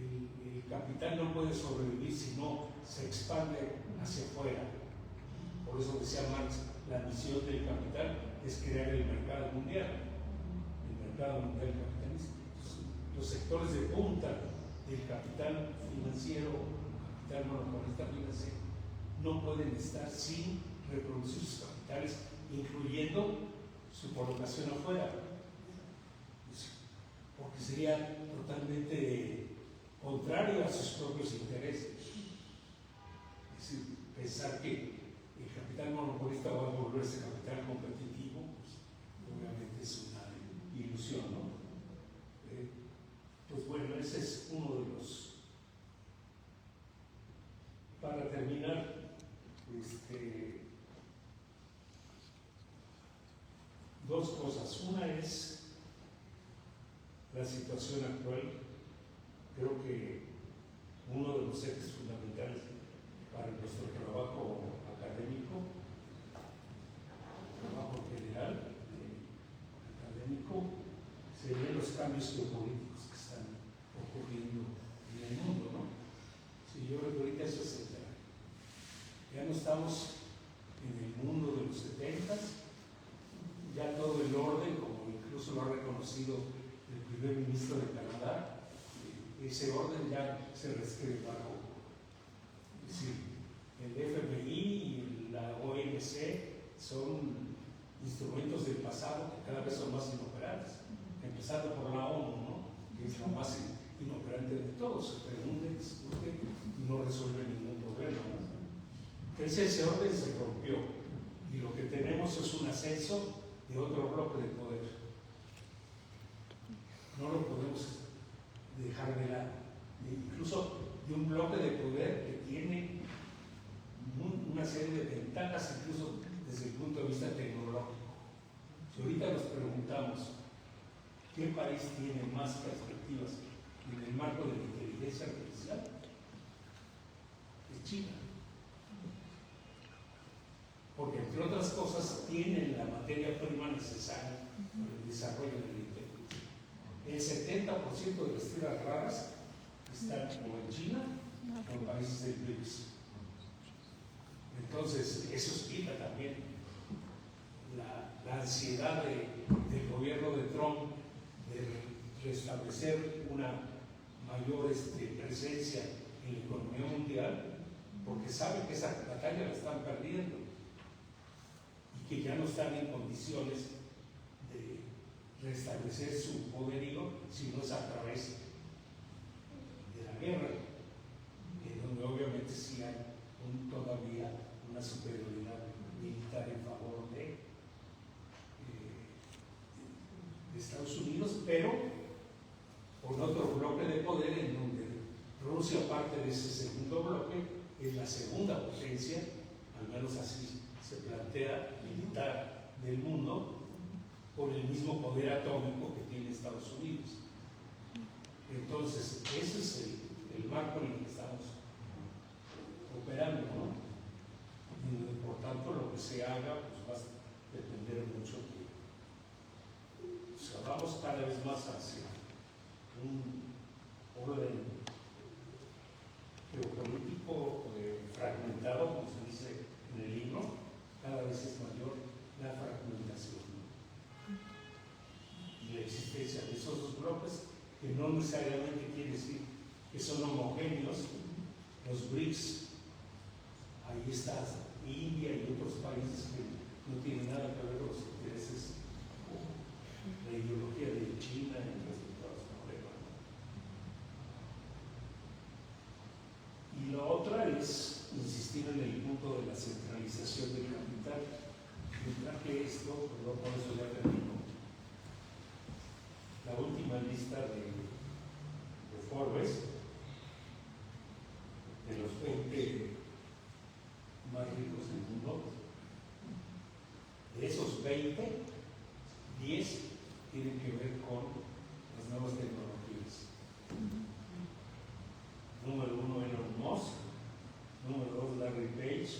El capital no puede sobrevivir si no se expande hacia afuera. Por eso decía Marx, la misión del capital es crear el mercado mundial capitalista. Entonces, los sectores de punta del capital financiero, capital monopolista financiero, no pueden estar sin reproducir sus capitales, incluyendo su colocación afuera, porque sería totalmente contrario a sus propios intereses. Es decir, pensar que el capital monopolista va a volverse capital competitivo, pues obviamente es una ilusión, ¿no? Pues bueno, ese es uno de los. Para terminar, dos cosas. Una es la situación actual. Creo que uno de los ejes fundamentales para nuestro trabajo académico, trabajo general, académico, serían los cambios geopolíticos que están ocurriendo en el mundo, ¿no? Sí, yo creo que ahorita eso es central. Ya no estamos en el mundo de los 70s, ya todo el orden, como incluso lo ha reconocido el primer ministro de Canadá, ese orden ya se reescribe bajo. Es decir, el FMI y la OMC son instrumentos del pasado que cada vez son más inoperantes, empezando por la ONU, ¿no? Que es la más inoperante de todos, se pregunta, discute y no resuelve ningún problema, ¿no? Entonces ese orden se rompió y lo que tenemos es un ascenso de otro bloque de poder. No lo podemos dejar de lado, incluso de un bloque de poder que tiene una serie de ventajas, incluso desde el punto de vista tecnológico. Si ahorita nos preguntamos qué país tiene más perspectivas en el marco de la inteligencia artificial, es China. Porque entre otras cosas tienen la materia prima necesaria para el desarrollo de la inteligencia. El 70% de las tierras raras están o en China o en países del BRICS. Entonces, eso explica también la ansiedad del gobierno de Trump de restablecer una mayor presencia en la economía mundial, porque sabe que esa batalla la están perdiendo y que ya no están en condiciones de restablecer su poderío si no es a través de la guerra, donde obviamente sí hay todavía una superioridad militar en favor de Estados Unidos, pero con otro bloque de poder en donde Rusia, parte de ese segundo bloque, es la segunda potencia, al menos así se plantea, militar del mundo, con el mismo poder atómico que tiene Estados Unidos. Entonces, ese es el marco en el que estamos operando, ¿no? Y por tanto, lo que se haga pues, va a depender mucho de. O sea, vamos cada vez más hacia un orden geopolítico fragmentado, como se dice en el libro. Cada vez es mayor la fragmentación, ¿no? Y la existencia de esos dos bloques, que no necesariamente quiere decir que son homogéneos. Los BRICS, ahí está India y otros países que no tienen nada que ver con los intereses o la ideología de China en respecto a los problemas. Y la otra es insistir en el punto de la centralización del capital. Mientras que esto, perdón, por eso ya termino, la última lista de Forbes, de los 20 más ricos del mundo, de esos 20, 10 tienen que ver con las nuevas tecnologías. Número 1, Elon Musk. Número 2, Larry Page,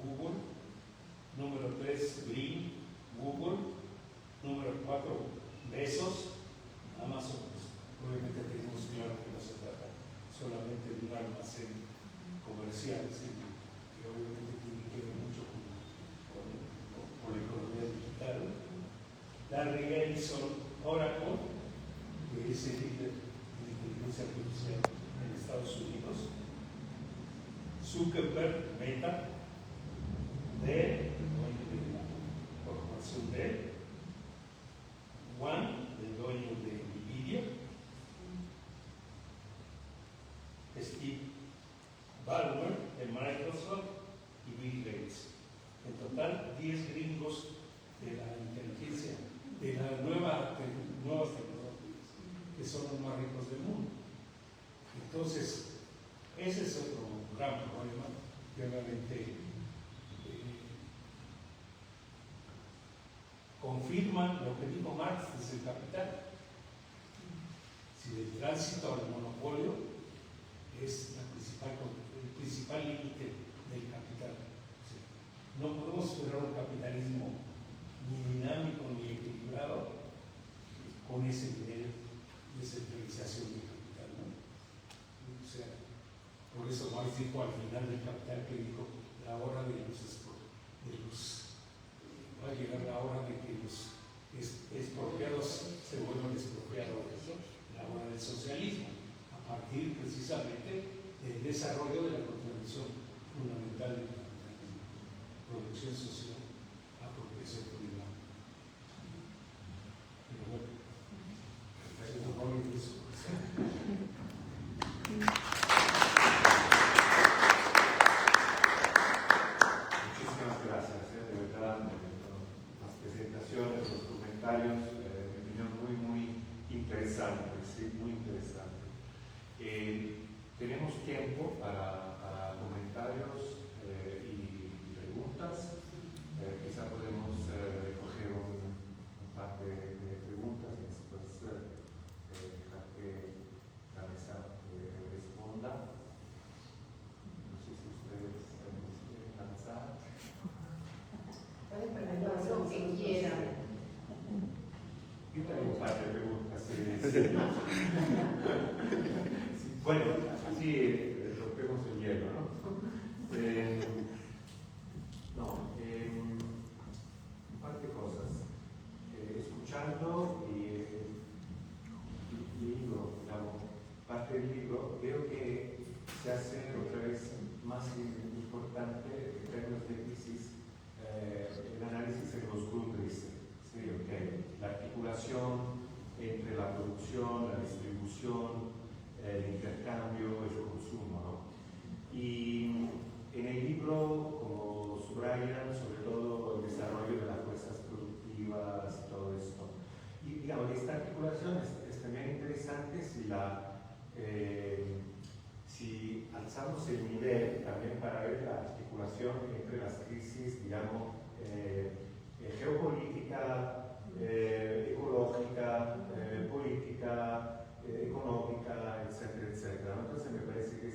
Google. Número 3, Green, Google. Número 4, Bezos, Amazon. Pues, obviamente tenemos claro que no se trata solamente de un almacén comercial, sino que obviamente tiene que ver mucho con la economía digital. Larry Ellison, Oracle, que es el líder de inteligencia artificial en Estados Unidos. Zuckerberg, Meta. Dell, el dueño de la corporación Dell. Juan, el dueño de Nvidia. Steve Ballmer, de Microsoft, y Bill Gates. En total, 10 gringos de la inteligencia, de las nuevas tecnologías, que son los más ricos del mundo. Entonces, ese es otro gran problema que obviamente confirma lo que dijo Marx desde el Capital. Si el tránsito al monopolio es el principal límite del capital. O sea, no podemos esperar un capitalismo ni dinámico ni equilibrado con ese nivel de centralización del capital, ¿no? O sea, por eso Marx dijo al final del Capital, que dijo, la hora va a llegar la hora de que los expropiados se vuelvan expropiadores, la hora del socialismo, a partir precisamente del desarrollo de la contribución fundamental del capitalismo, producción social, apropiación privada. Pero bueno, eso no es eso. Muchísimas gracias, de verdad, las presentaciones, los comentarios, me opinión muy interesantes, sí, muy interesante. Tenemos tiempo para comentarios y preguntas. Quizá podemos recoger un par de preguntas y después dejar que la mesa responda. No sé si ustedes quieren lanzar. Pueden preguntar lo que quieran. Yo tengo un par de preguntas. Bueno, así rompemos el hielo, ¿no? Un par de cosas. Escuchando y libro, digamos, parte del libro, veo que se hace otra vez más importante en términos de crisis el análisis de los grundrisse. Sí, okay. La articulación entre la producción, la distribución, el intercambio, el consumo, ¿no? Y en el libro, como subrayan, sobre todo el desarrollo de las fuerzas productivas y todo esto. Y digamos, esta articulación es también interesante si alzamos el nivel también para ver la articulación entre las crisis, digamos, geopolítica, ecológica, política, económica, etcétera, etcétera. Entonces me parece que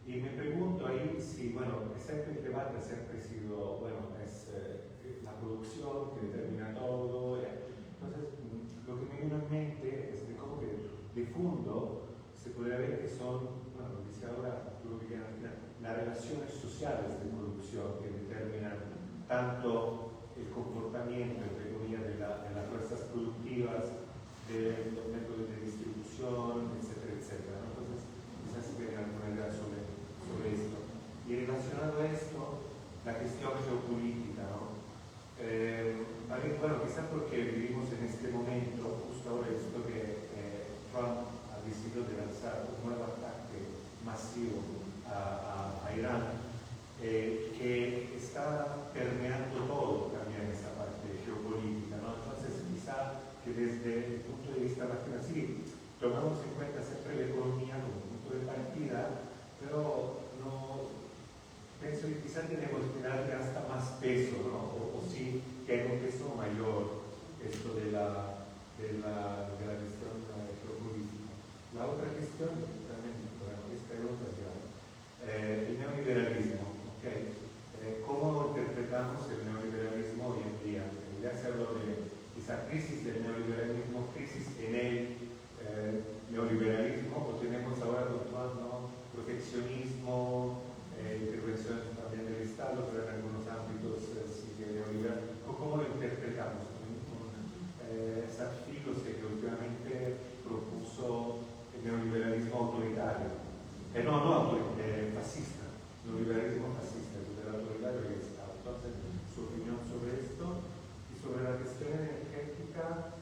y me pregunto ahí si, bueno, el debate siempre ha sido fondo se podría ver que son, bueno, lo dice ahora, las relaciones sociales de producción que determinan tanto el comportamiento, entre comillas, de las fuerzas productivas, de los métodos de distribución, etcétera, etcétera, ¿no? Entonces, quizás se tiene alguna idea sobre esto. Y relacionado a esto, la cuestión geopolítica, ¿no? Bueno, quizás porque vivimos en este momento, justo ahora, esto que Trump ha decidido de lanzar un nuevo ataque masivo a Irán, que está permeando todo también esa parte geopolítica, ¿no? Entonces, quizá que desde el punto de vista nacional, sí, tomamos en cuenta siempre la economía como punto de partida, pero no, pienso que quizá tenemos que darle hasta más peso, ¿no? O sí, que hay un peso mayor esto de la cuestión geopolítica. La otra cuestión, también, bueno, esta es otra ya, el neoliberalismo, ¿ok? ¿Cómo interpretamos el neoliberalismo hoy en día? Ya se habló de esa crisis del neoliberalismo, crisis en el neoliberalismo, o tenemos ahora ¿no? Proteccionismo, intervención también del Estado, pero en algunos ámbitos sigue neoliberalismo. ¿Cómo lo interpretamos? Sarfilo sé que últimamente propuso el neoliberalismo autoritario, fascista, neoliberalismo fascista, el autoritario y el Estado. Entonces, su opinión sobre esto y sobre la cuestión energética,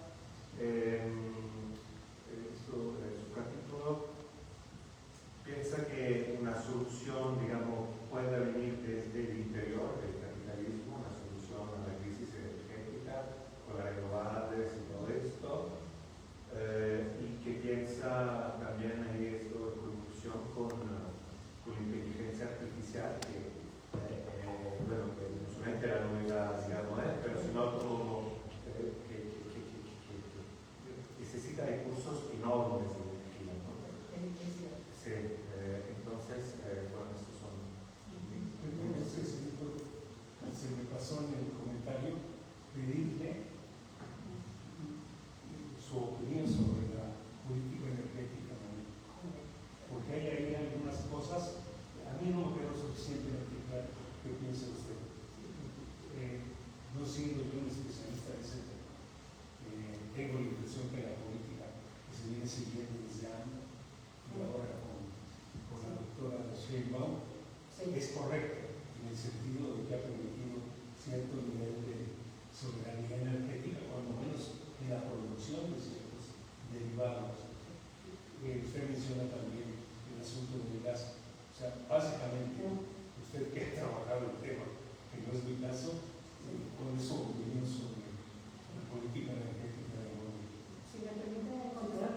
su capítulo piensa que una solución, digamos, puede venir desde el interior del capitalismo, una solución a la crisis energética, con las renovables y todo esto, y que piensa también en esto en conjunción con inteligencia artificial, que, bueno, que no solamente la novedad, digamos, pero sino todo que necesita recursos enormes de energía, ¿no? Sí, entonces, bueno, estos son... No sé si se me pasó en el comentario pedirle su opinión sobre la política energética, ¿no? Porque hay ahí algunas cosas, a mí no me quedó suficientemente claro qué piensa usted. No siendo yo un especialista en ese tema, tengo la impresión que la política que se viene siguiendo desde años y ahora con la doctora Sheinbaum es correcta en el sentido de que ha permitido cierto nivel de soberanía energética, cuando menos en la producción de ciertos derivados. Usted menciona también el asunto del gas. O sea, básicamente, usted que ha trabajado el tema, que no es mi caso, con eso opinión sobre la política energética de Colombia. Si me permite continuar,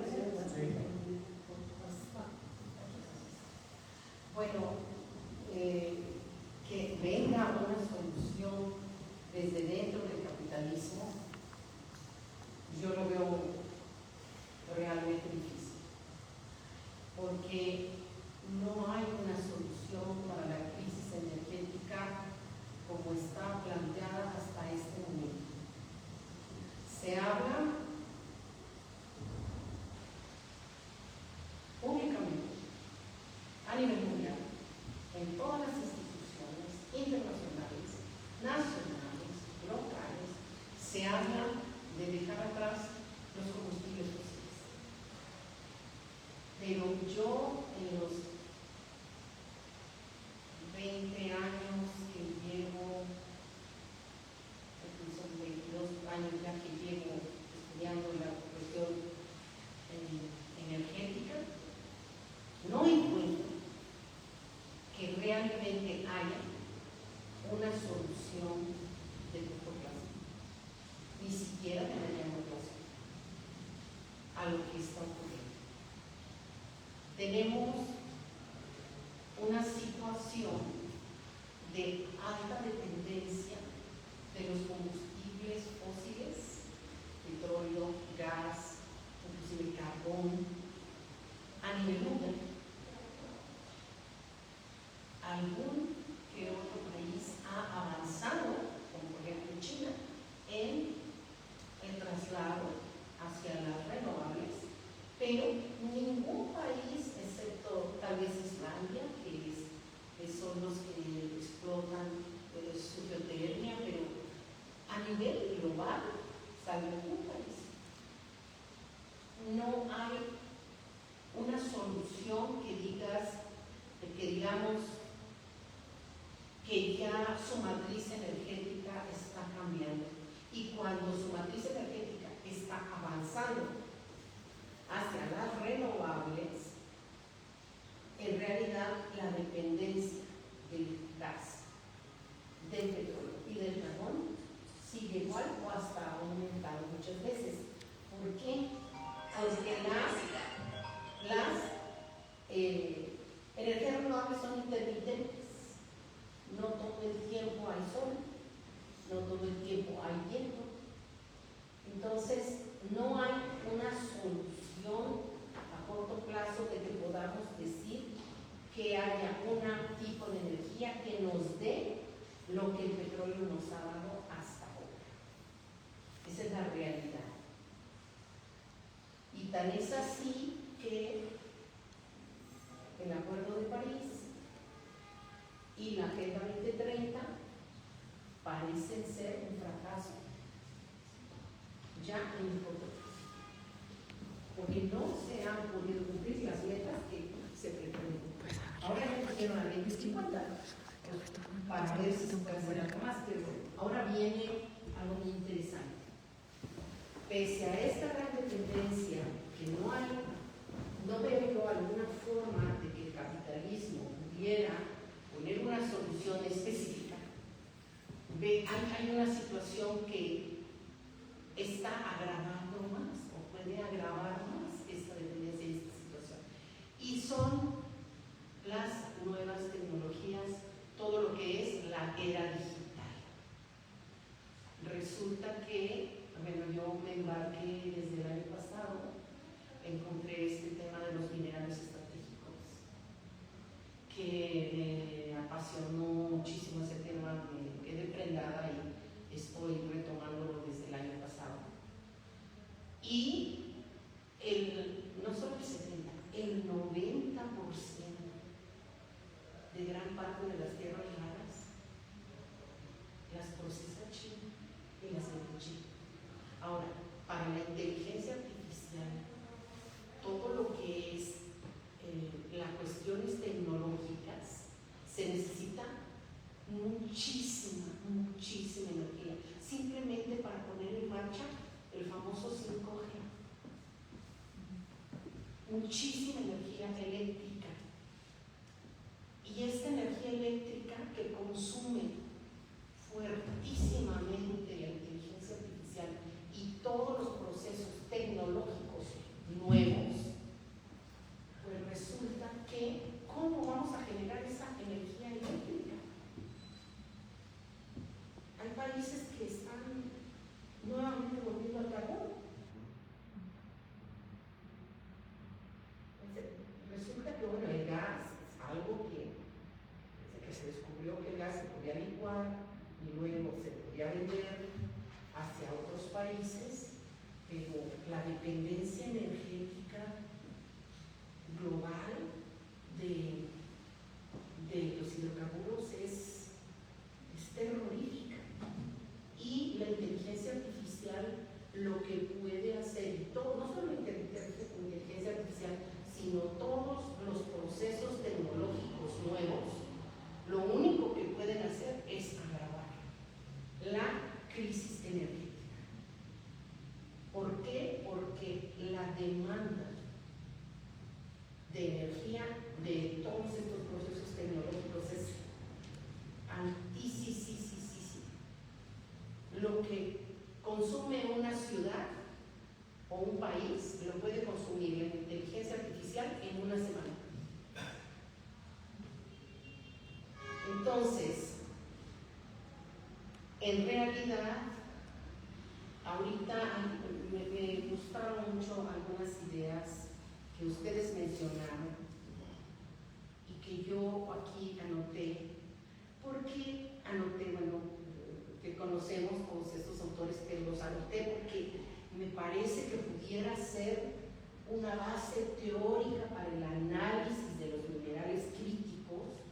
bueno, que venga una solución desde dentro del capitalismo, yo lo veo realmente difícil, porque no hay una solución para la crisis energética como está planteada hasta este momento. Se habla públicamente, a nivel mundial, en todas las instituciones internacionales, nacionales, locales, se habla de dejar atrás los combustibles fósiles. Pero yo, en los 20 años que llevo, son 22 años ya que llevo estudiando la cuestión energética, no encuentro que realmente haya una solución de corto plazo, ni siquiera de mediano plazo, a lo que está ocurriendo. Tenemos una situación de alta dependencia de los combustibles fósiles, petróleo, gas, inclusive carbón, a nivel mundial. Algún que otro país ha avanzado, como por ejemplo China, en el traslado hacia las renovables, pero a nivel global, salvo un país, no hay una solución que digamos que ya su matriz energética está cambiando. Y cuando su matriz energética está avanzando hacia las renovables, en realidad la dependencia del gas, del petróleo y del carbón sigue igual o hasta ha aumentado muchas veces. ¿Por qué? Porque las energías renovables son intermitentes. No todo el tiempo hay sol, no todo el tiempo hay viento. Entonces, no hay una solución a corto plazo de que podamos decir que haya un tipo de energía que nos dé lo que el petróleo nos ha dado hasta ahora. Esa es la realidad. Y tan es así que el Acuerdo de París y la Agenda 2030 parecen ser un fracaso ya en el futuro, porque no se han podido cumplir las metas que se pretenden. Ahora ya pusieron a 2050 para ver si se puede hacer algo más, pero ahora viene algo muy interesante. Pese a esta gran dependencia, que no veo yo alguna forma de que el capitalismo pudiera poner una solución específica, hay una situación que está agravando más o puede agravar más esta dependencia y esta situación. Y son las nuevas tecnologías, todo lo que es la era digital. Resulta que, bueno, yo me embarqué desde el año pasado, encontré este tema de los minerales estratégicos, que me apasionó muchísimo ese tema, me quedé prendada y estoy retomándolo desde el año pasado. Y no solo el 70, el 90% de gran parte de las tierras raras las procesa China y las vende China. Ahora, para la inteligencia artificial, todo lo que es las cuestiones tecnológicas, se necesita muchísima energía, simplemente para poner en marcha el famoso 5G. Muchísima energía eléctrica. Y esta energía eléctrica que consume fuertísimamente la inteligencia artificial y todos los procesos tecnológicos nuevos, pues resulta que, ¿cómo vamos a generar esa energía eléctrica? Hay países que están nuevamente volviendo al carbón. Resulta que, bueno, el gas es algo que se descubrió que el gas se podía licuar y luego se podía vender hacia otros países, pero la dependencia energética global de los hidrocarburos es terrorífica. Y la inteligencia artificial lo que puede hacer, no solo la inteligencia artificial, sino todos los procesos tecnológicos nuevos, lo único que pueden hacer es agravar la crisis energética. ¿Por qué? Porque la demanda de energía de todos estos procesos tecnológicos es altísima. Lo que consume una ciudad o un país lo puede consumir la inteligencia artificial en una semana. Entonces, en realidad, ahorita me gustaron mucho algunas ideas que ustedes mencionaron y que yo aquí anoté, porque anoté, bueno, que conocemos todos estos autores, que los anoté porque me parece que pudiera ser una base teórica para el análisis de los minerales críticos,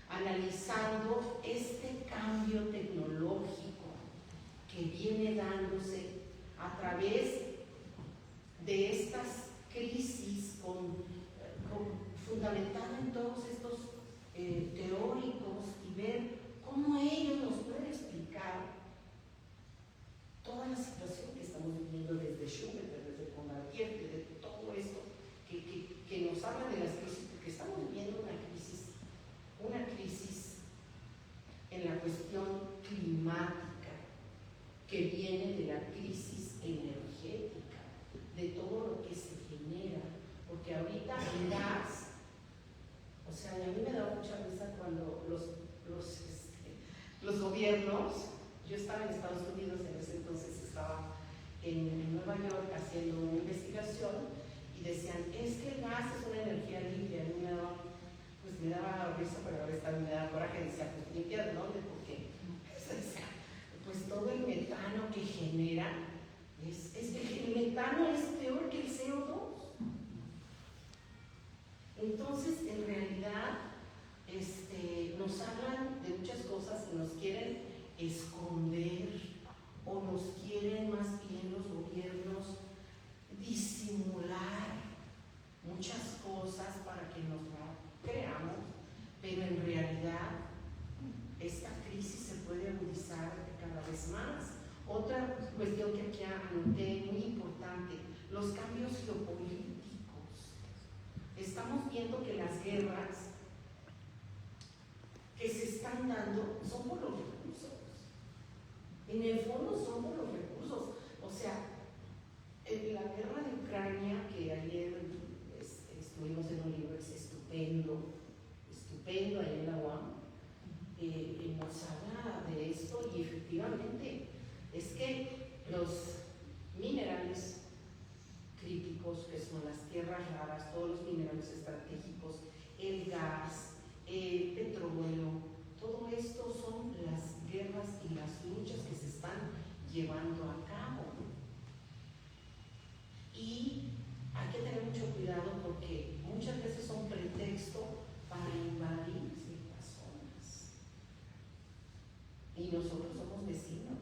analizando este cambio tecnológico que viene dándose a través de estas crisis fundamentada en todos estos teóricos y ver cómo ellos nos pueden explicar toda la situación que estamos viviendo desde Schumpeter, desde Condorcet, de todo esto que nos habla de las crisis, porque estamos viviendo una crisis en la cuestión climática que viene de la crisis energética, de todo lo que se genera, porque ahorita el gas, o sea, y a mí me da mucha risa cuando los gobiernos, yo estaba en Estados Unidos en ese entonces, estaba en Nueva York haciendo una investigación y decían, es que el gas es una energía limpia. A mí me daba risa, pero ahora me da coraje, decía, pues limpia de dónde, porque pues todo el metano que genera, es que el metano es peor que el CO2. Entonces, en realidad, nos hablan de muchas cosas y nos quieren esconder o nos quieren más bien los gobiernos disimular muchas cosas para que nos creamos, pero en realidad esta crisis se puede agudizar cada vez más. Otra cuestión que aquí anoté muy importante, los cambios geopolíticos. Estamos viendo que las guerras que se están dando son por los recursos. En el fondo son por los recursos. O sea, la guerra de Ucrania, que ayer estuvimos en un libro, es estupendo ahí en la UAM, nos habla de esto y efectivamente es que los minerales críticos, que son las tierras raras, todos los minerales estratégicos, el gas, el petróleo, todo esto son las guerras y las luchas que se están llevando a cabo. Y hay que tener mucho cuidado porque muchas veces son pretexto para invadir ciertas zonas. Y nosotros somos vecinos.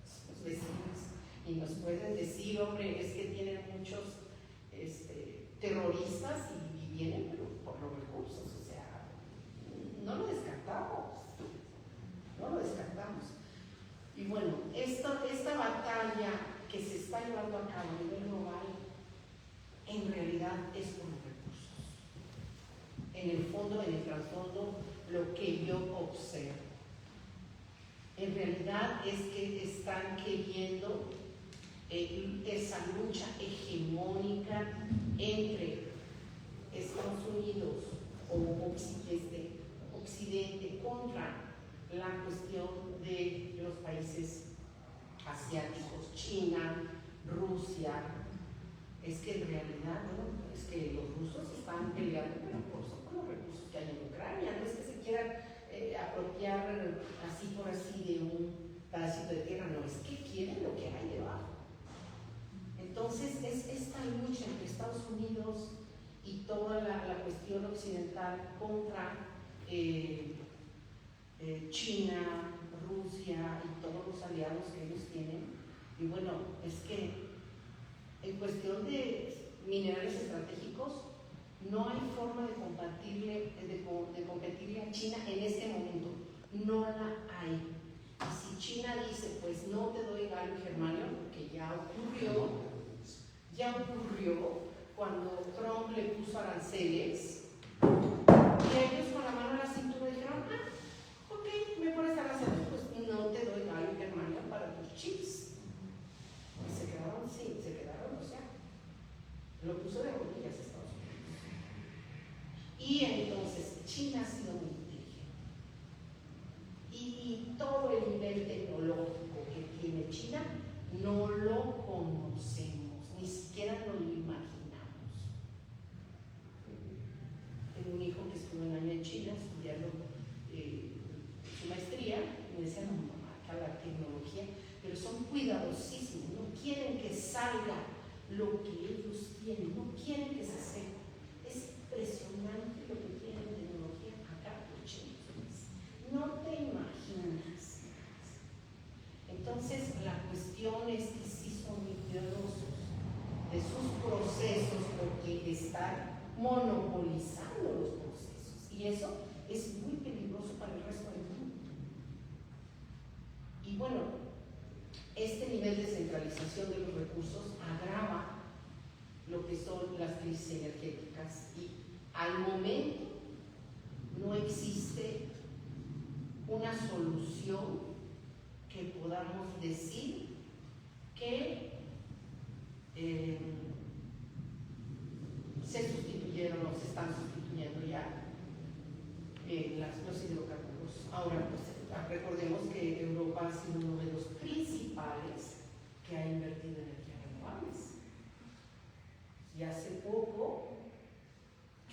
Somos vecinos. Y nos pueden decir, hombre, es que tienen muchos terroristas y vienen pero por los recursos. O sea, no lo descartamos. No lo descartamos. Y bueno, esta batalla que se está llevando a cabo a nivel global, en realidad es por los recursos. En el fondo, en el trasfondo, lo que yo observo. En realidad es que están queriendo esa lucha hegemónica entre Estados Unidos o Occidente contra la cuestión de los países asiáticos, China, Rusia. Es que en realidad, bueno, es que los rusos están peleando, pero son por los recursos que hay en Ucrania. No es que se quieran apropiar así por así de un pedacito de tierra, no, es que quieren lo que hay debajo. Entonces, es esta lucha entre Estados Unidos y toda la cuestión occidental contra China, Rusia y todos los aliados que ellos tienen. Y bueno, es que en cuestión de minerales estratégicos no hay forma de competirle a China en este momento. No la hay. Y si China dice, pues no te doy galio y germanio, porque ya ocurrió cuando Trump le puso aranceles, y ellos con la mano en la cintura dijeron, ok, me pones aranceles, pues no te doy galio y germanio para tus chips. Y se quedaron, o sea, lo puso de rodillas Estados Unidos. Y entonces China ha sido muy inteligente. Y todo el nivel tecnológico que tiene China no lo conocemos, ni siquiera nos lo imaginamos. Tengo un hijo que estuvo un año en China estudiando su maestría y me decía, no, mamá, acá la tecnología, pero son cuidadosísimos, no quieren que salga lo que ellos tienen, no quieren que se sepa. Es impresionante lo que tienen de tecnología acá los chinos. No te imaginas. Entonces, la cuestión es que sí son muy cuidadosos de sus procesos porque están monopolizando los procesos y eso es muy peligroso para el resto del mundo. Y bueno, este nivel de centralización de los recursos agrava lo que son las crisis energéticas y al momento no existe una solución que podamos decir que se sustituyeron o se están sustituyendo ya los hidrocarburos. Ahora, pues, recordemos que Europa ha sido uno de los principales que ha invertido en energías renovables. Y hace poco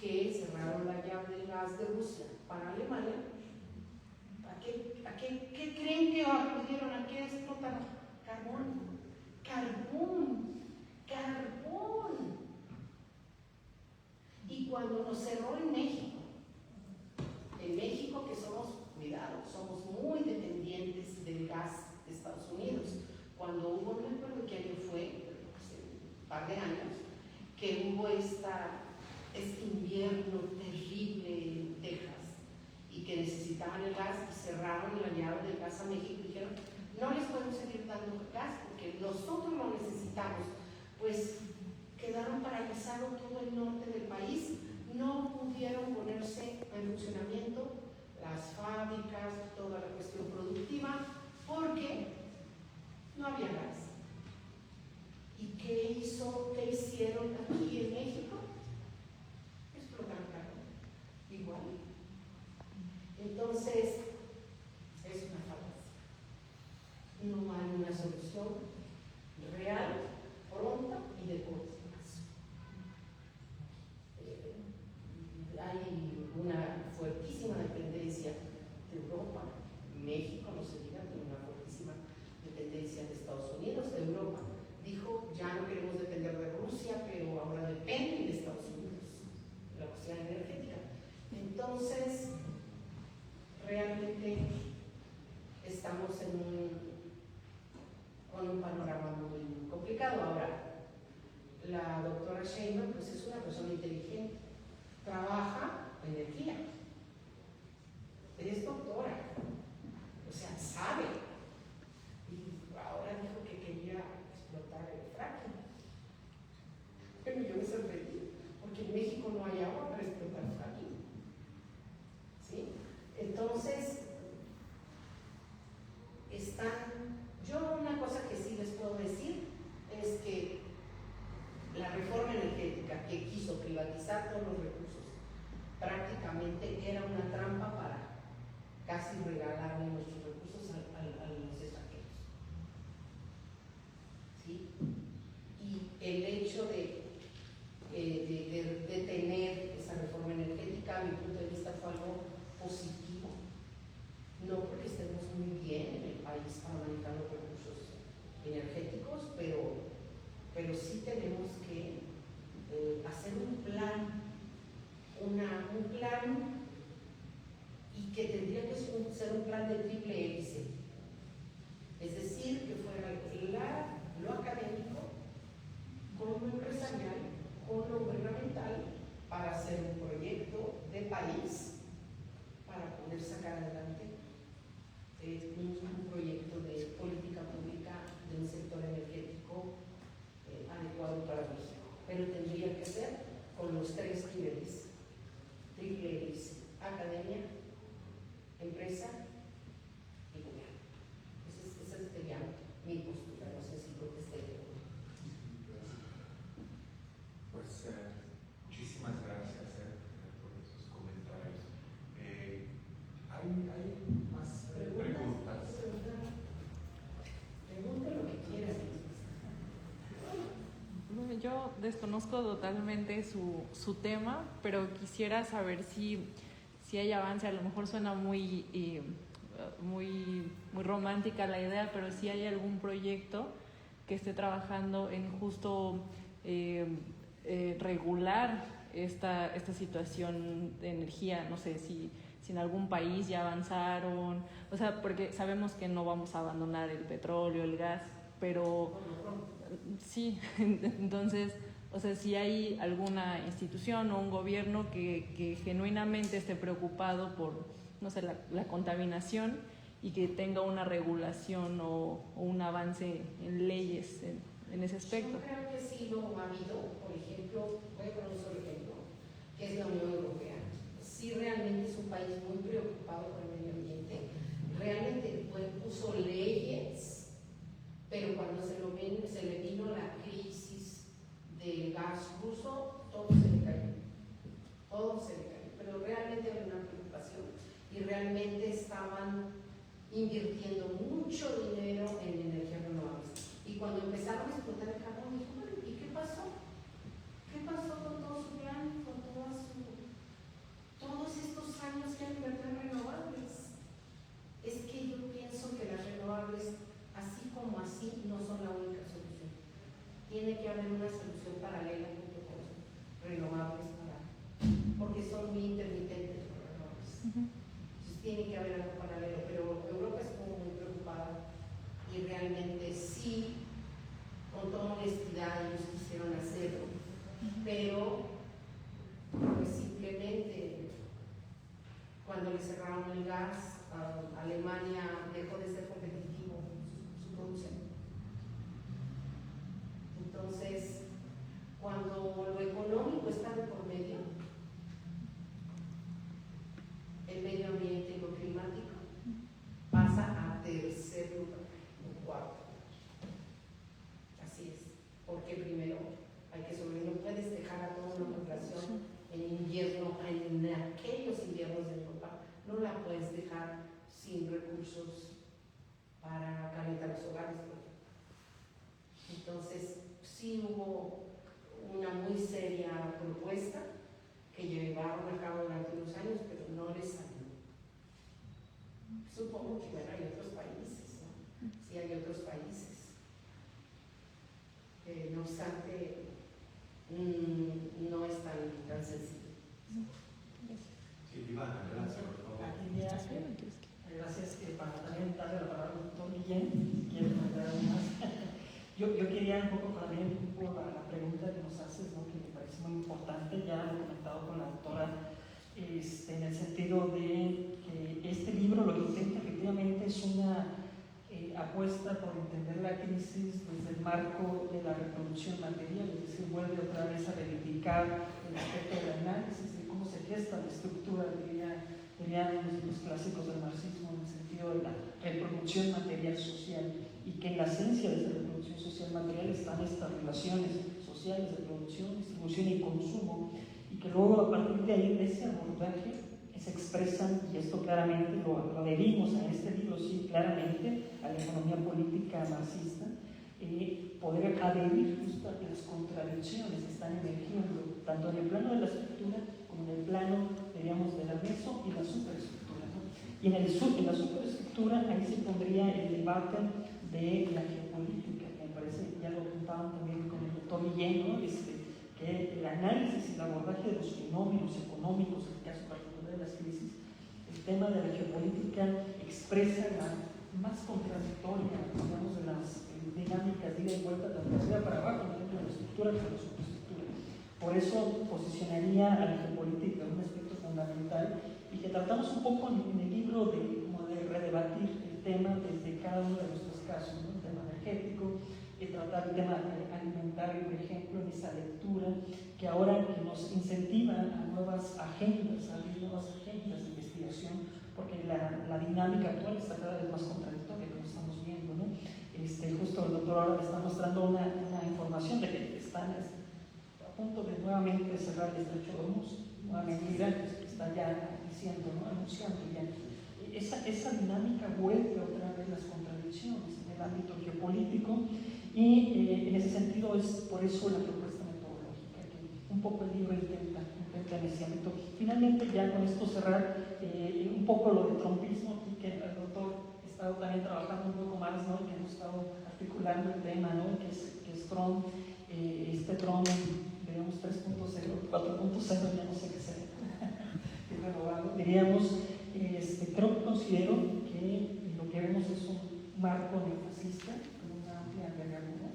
que cerraron la llave del gas de Rusia para Alemania. ¿Qué creen que acudieron? ¿A qué explotaron? Carbón. Y cuando nos cerró en México que somos, cuidado, somos muy dependientes del gas de Estados Unidos. Cuando hubo, no me acuerdo qué año fue, hace un par de años, que hubo este invierno terrible en Texas y que necesitaban el gas y cerraron la llave del gas a México y dijeron, no les podemos seguir dando gas porque nosotros lo necesitamos. Pues quedaron paralizados todo el norte del país, no pudieron ponerse en funcionamiento las fábricas, toda la cuestión productiva, porque no había gas. ¿Y qué hicieron aquí en México? Explotaron carbón. Igual. Entonces, es una falacia. No hay una solución real, pronta y de corto plazo. Hay una fuertísima dependencia de Europa. México, no se diga, tiene una fuertísima dependencia de Estados Unidos. Europa dijo, ya no queremos depender de Rusia, pero ahora dependen de Estados Unidos, la cuestión energética. Entonces, realmente estamos con un panorama muy complicado. Ahora, la doctora Sheinbaum pues es una persona inteligente, trabaja energía, es doctora, o sea, sabe, y ahora dijo que quería explotar el fracking. Pero yo me sorprendí, porque en México no hay agua para explotar fracking, ¿sí? Entonces, yo una cosa que sí les puedo decir es que la reforma energética que quiso privatizar todos los recursos prácticamente era una trampa para casi regalarle nuestros recursos a los extranjeros. ¿Sí? Y el hecho de tener esa reforma energética, a mi punto de vista, fue algo positivo. No porque estemos muy bien en el país para manejar los recursos energéticos, pero sí tenemos que hacer un plan, y que tendría que ser un plan de triple hélice. Es decir, que fuera lo académico, con lo empresarial, con lo gubernamental, para hacer un proyecto de país, para poder sacar adelante un proyecto de política pública de un sector energético adecuado para México. Pero tendría que ser con los tres niveles: triple hélice, academia, empresa y gobierno. Esa sería mi postura, no sé si contesté. Pues muchísimas gracias por esos comentarios. ¿Hay más preguntas? Pregunte lo que quieran. Yo desconozco totalmente su tema, pero quisiera saber si hay avance. A lo mejor suena muy romántica la idea, pero si hay algún proyecto que esté trabajando en justo regular esta situación de energía. No sé si en algún país ya avanzaron, o sea, porque sabemos que no vamos a abandonar el petróleo, el gas, pero sí, entonces, o sea, si hay alguna institución o un gobierno que genuinamente esté preocupado por, no sé, la contaminación y que tenga una regulación o un avance en leyes en ese aspecto. Yo creo que sí lo ha habido. Por ejemplo, voy a poner un solo ejemplo, que es la Unión Europea. Sí, realmente es un país muy preocupado por el medio ambiente. Realmente puso leyes, pero cuando se le vino la crisis del gas ruso, todo se le cayó. Todo se le cayó. Pero realmente había una preocupación y realmente estaban invirtiendo mucho dinero en energías renovables. Y cuando empezaron a explotar el carbón, dijo, bueno, ¿y qué pasó? ¿Qué pasó con todo su plan, con todos estos años que han invertido en renovables? Es que yo pienso que las renovables, así como así, no son la única solución. Tiene que haber una solución paralela junto con renovables, porque son muy intermitentes los renovables. Entonces tiene que haber algo paralelo, pero Europa estuvo muy preocupada y realmente sí, con toda honestidad, ellos quisieron hacerlo, pero pues simplemente cuando le cerraron el gas, Alemania dejó de ser competitivo su producción. Entonces, cuando lo económico está de por medio, el medio ambiente y lo climático pasa a tercer lugar o cuarto. Así es, porque primero hay que sobrevivir. No puedes dejar a toda una población en invierno, en aquellos inviernos de Europa, no la puedes dejar sin recursos para calentar los hogares. Entonces, sí hubo una muy seria propuesta que llevaron a cabo durante unos años, pero no les salió. Supongo que bueno, hay otros países, ¿no? Sí, hay otros países. No obstante, no es tan sencillo. Sí, Ivana, gracias, por favor. Gracias, para también darle la palabra al doctor Guillén, si quiere comentar algo más. Yo quería un poco también la pregunta que nos haces, ¿no? Que me parece muy importante, ya lo he comentado con la doctora, en el sentido de que este libro lo que intenta efectivamente es una apuesta por entender la crisis desde el marco de la reproducción material, es decir, vuelve otra vez a reivindicar el aspecto del análisis de cómo se gesta la estructura, dirían los clásicos del marxismo, en el sentido de la reproducción material social, y que en la esencia de esa reproducción social material están estas relaciones sociales de producción, distribución y consumo, y que luego a partir de ahí, de ese abordaje, se expresan, y esto claramente lo adherimos a este libro, sí, claramente, a la economía política marxista, poder adherir justo a las contradicciones que están emergiendo, tanto en el plano de la estructura como en el plano, diríamos, de la meso y la superestructura, ¿no? Y en la superestructura, ahí se pondría el debate de la geopolítica, que me parece, ya lo apuntaban también con el doctor Guillén, ¿no? Que el análisis y el abordaje de los fenómenos económicos, en el caso particular de las crisis, el tema de la geopolítica expresa la más contradictoria, digamos, de las dinámicas de ida y vuelta, tanto de arriba para abajo, tanto de la estructura como de la superestructura. Por eso posicionaría a la geopolítica un aspecto fundamental y que tratamos un poco en el libro de redebatir el tema desde cada uno de nuestros casos, ¿no? El tema energético, tratar el tema alimentario, por ejemplo, en esa lectura que ahora que nos incentiva a nuevas agendas, a abrir nuevas agendas de investigación, porque la dinámica actual está cada vez más contradictoria, como estamos viendo, ¿no? Justo el doctor ahora me está mostrando una información de que están a punto de nuevamente cerrar el estrecho de Hormuz, nuevamente Irán está ya diciendo, ¿no? Anunciando ya. Esa dinámica vuelve otra vez las contradicciones en el ámbito geopolítico y en ese sentido es por eso la propuesta metodológica, que un poco el libro intenta en ese ámbito. Finalmente, ya con esto cerrar, un poco lo de trumpismo, y que el doctor ha estado también trabajando un poco más, ¿no? Que hemos estado articulando el tema, ¿no? Que es Trump, este Trump, digamos 3.0, 4.0, ya no sé qué sea, es renovado, diríamos. considero que lo que vemos es un marco neofascista con una amplia envergadura,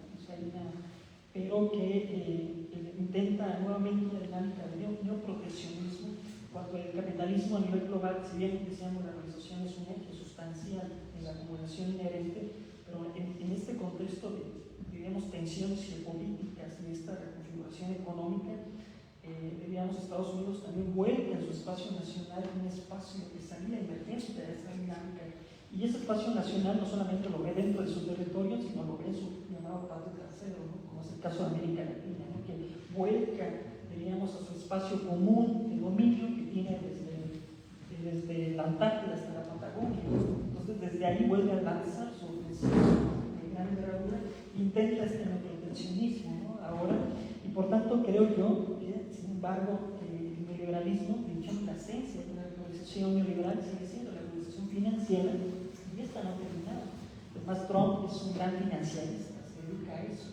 pero que intenta nuevamente una dinámica de neoproteccionismo, cuando el capitalismo a nivel global, si bien decíamos la globalización es un eje sustancial en la acumulación inherente, pero en este contexto de, digamos, tensiones geopolíticas y esta reconfiguración económica, digamos, Estados Unidos también vuelca en su espacio nacional un espacio de salida emergente de esa dinámica. Y ese espacio nacional no solamente lo ve dentro de su territorio, sino lo ve en su llamado patio trasero, ¿no? Como es el caso de América Latina, ¿no? Que vuelca, diríamos, a su espacio común de dominio que tiene desde la Antártida hasta la Patagonia. Entonces, desde ahí vuelve a lanzar su ofensiva de gran envergadura, intenta este neoproteccionismo, ¿no? Ahora, y por tanto creo yo que, sin embargo, el neoliberalismo, de hecho, la esencia de la globalización neoliberal sigue siendo la globalización financiera, y esta no ha terminado. Además, Trump es un gran financiarista, se dedica a eso.